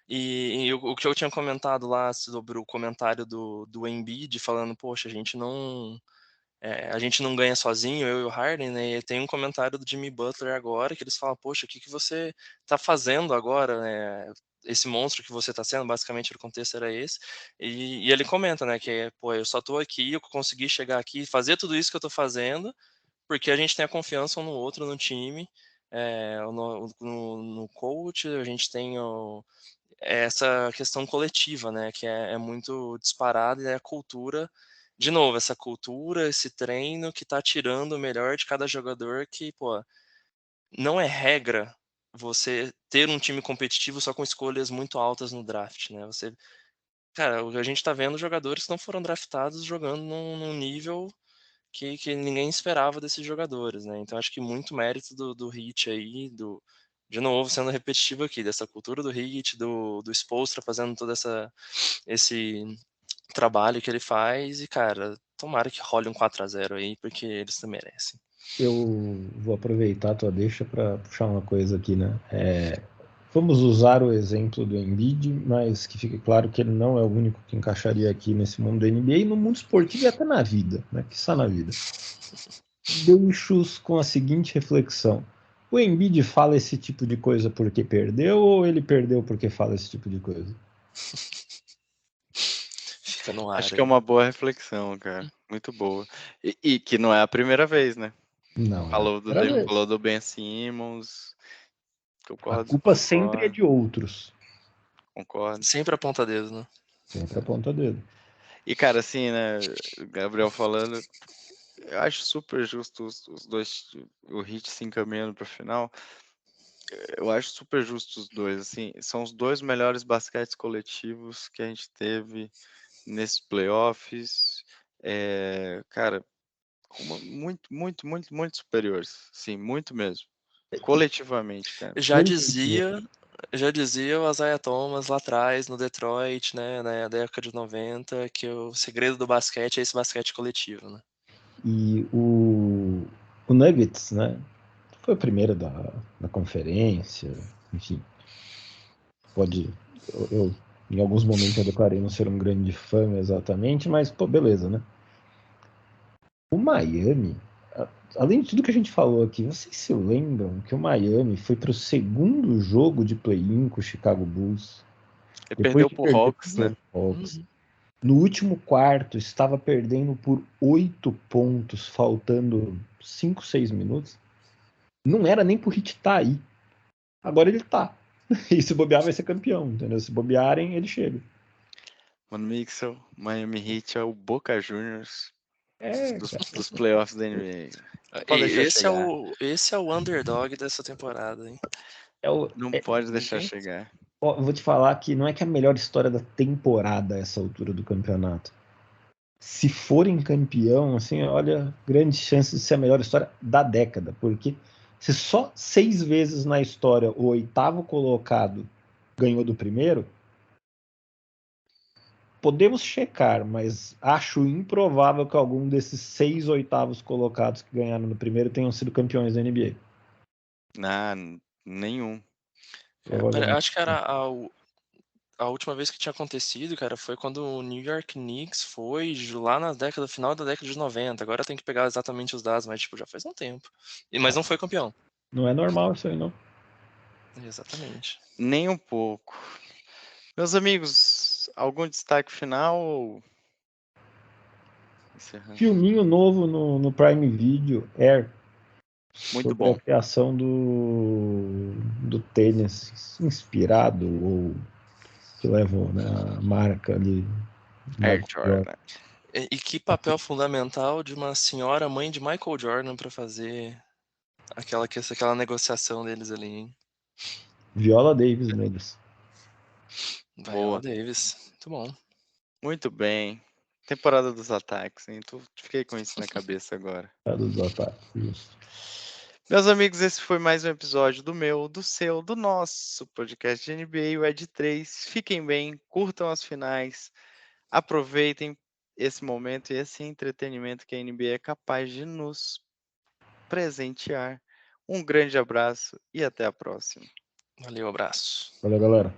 E o que eu tinha comentado lá sobre o comentário do Embiid, falando, poxa, a gente não ganha sozinho, eu e o Harden, né? E tem um comentário do Jimmy Butler agora, que eles falam, poxa, o que você tá fazendo agora, né? Esse monstro que você tá sendo, basicamente o contexto era esse. E ele comenta, né, que, pô, eu só tô aqui, eu consegui chegar aqui e fazer tudo isso que eu tô fazendo, porque a gente tem a confiança um no outro, no time, no coach, a gente tem essa questão coletiva, né, que é muito disparada, e é a cultura, de novo, essa cultura, esse treino que tá tirando o melhor de cada jogador, que, pô, não é regra você ter um time competitivo só com escolhas muito altas no draft, né, cara, a gente tá vendo jogadores que não foram draftados jogando num nível que ninguém esperava desses jogadores, né, então acho que muito mérito do Heat aí, de novo, sendo repetitivo aqui, dessa cultura do Heat, do Spoelstra fazendo todo esse trabalho que ele faz, e, cara, tomara que role um 4-0 aí, porque eles também merecem. Eu vou aproveitar a tua deixa para puxar uma coisa aqui, né? Vamos usar o exemplo do Embiid, mas que fique claro que ele não é o único que encaixaria aqui nesse mundo da NBA, e no mundo esportivo e até na vida, né? Que está na vida. Deixo com a seguinte reflexão. O Embiid fala esse tipo de coisa porque perdeu, ou ele perdeu porque fala esse tipo de coisa? Fica no ar Acho que aí. é uma boa reflexão, cara. Muito boa. E que não é a primeira vez, né? Não, Falou do, primeira vez. falou do Ben Simmons. A Concordo, culpa sempre é de outros. concordo. Sempre a ponta dedo, né? Sempre aponta dedo. E, cara, assim, né? O Gabriel falando, eu acho super justo os dois, o Heat se encaminhando para final. Eu acho super justo os dois, assim, são os dois melhores basquetes coletivos que a gente teve nesses playoffs. Cara, muito superiores, sim, muito mesmo. Coletivamente, cara. Já dizia o Isaiah Thomas lá atrás, no Detroit, né, na década de 90, que o segredo do basquete é esse basquete coletivo, né? E o Nuggets, né? Foi o primeiro da conferência, enfim. Pode. Em alguns momentos eu declarei não ser um grande fã exatamente, mas, pô, beleza, né? O Miami, além de tudo que a gente falou aqui, vocês se lembram que o Miami foi para o segundo jogo de play-in com o Chicago Bulls? Ele Depois perdeu de pro perder Hawks, né? pro Hawks. Uhum. No último quarto, estava perdendo por 8 pontos, faltando 5, 6 minutos. Não era nem pro Heat estar aí. Agora ele tá. E se bobear, vai ser campeão, entendeu? Se bobearem, ele chega. Mano, Mixel, Miami Heat é o Boca Juniors É, dos playoffs da NBA. Pode E deixar chegar. esse é o underdog dessa temporada, hein? Não pode deixar gente, chegar. ó, eu vou te falar que não é que é a melhor história da temporada a essa altura do campeonato. Se forem campeão, assim, olha, grandes chances de ser a melhor história da década, porque se só 6 vezes na história o oitavo colocado ganhou do primeiro, podemos checar, mas acho improvável que algum desses 6 oitavos colocados que ganharam no primeiro tenham sido campeões da NBA. Nenhum. Provavelmente. Acho que era a última vez que tinha acontecido, cara, foi quando o New York Knicks foi lá na final da década de 90. Agora tem que pegar exatamente os dados, mas tipo, já faz um tempo. Mas não foi campeão. Não é normal isso aí, não. Exatamente. Nem um pouco. Meus amigos, algum destaque final ou encerrando? Filminho novo no Prime Video, Air, Muito sobre bom. a criação do tênis inspirado ou que levou, né, a marca ali. Air Michael Jordan. Jordan. E que papel fundamental de uma senhora mãe de Michael Jordan pra fazer aquela negociação deles ali, hein? Viola Davis neles. Viola Boa. Davis. Muito bom. Muito bem. Temporada dos ataques, hein? Fiquei com isso na cabeça agora. Dos ataques, isso. Meus amigos, esse foi mais um episódio do meu, do seu, do nosso podcast de NBA, o Ed 3. Fiquem bem, curtam as finais, aproveitem esse momento e esse entretenimento que a NBA é capaz de nos presentear. Um grande abraço e até a próxima. Valeu, abraço. Valeu, galera.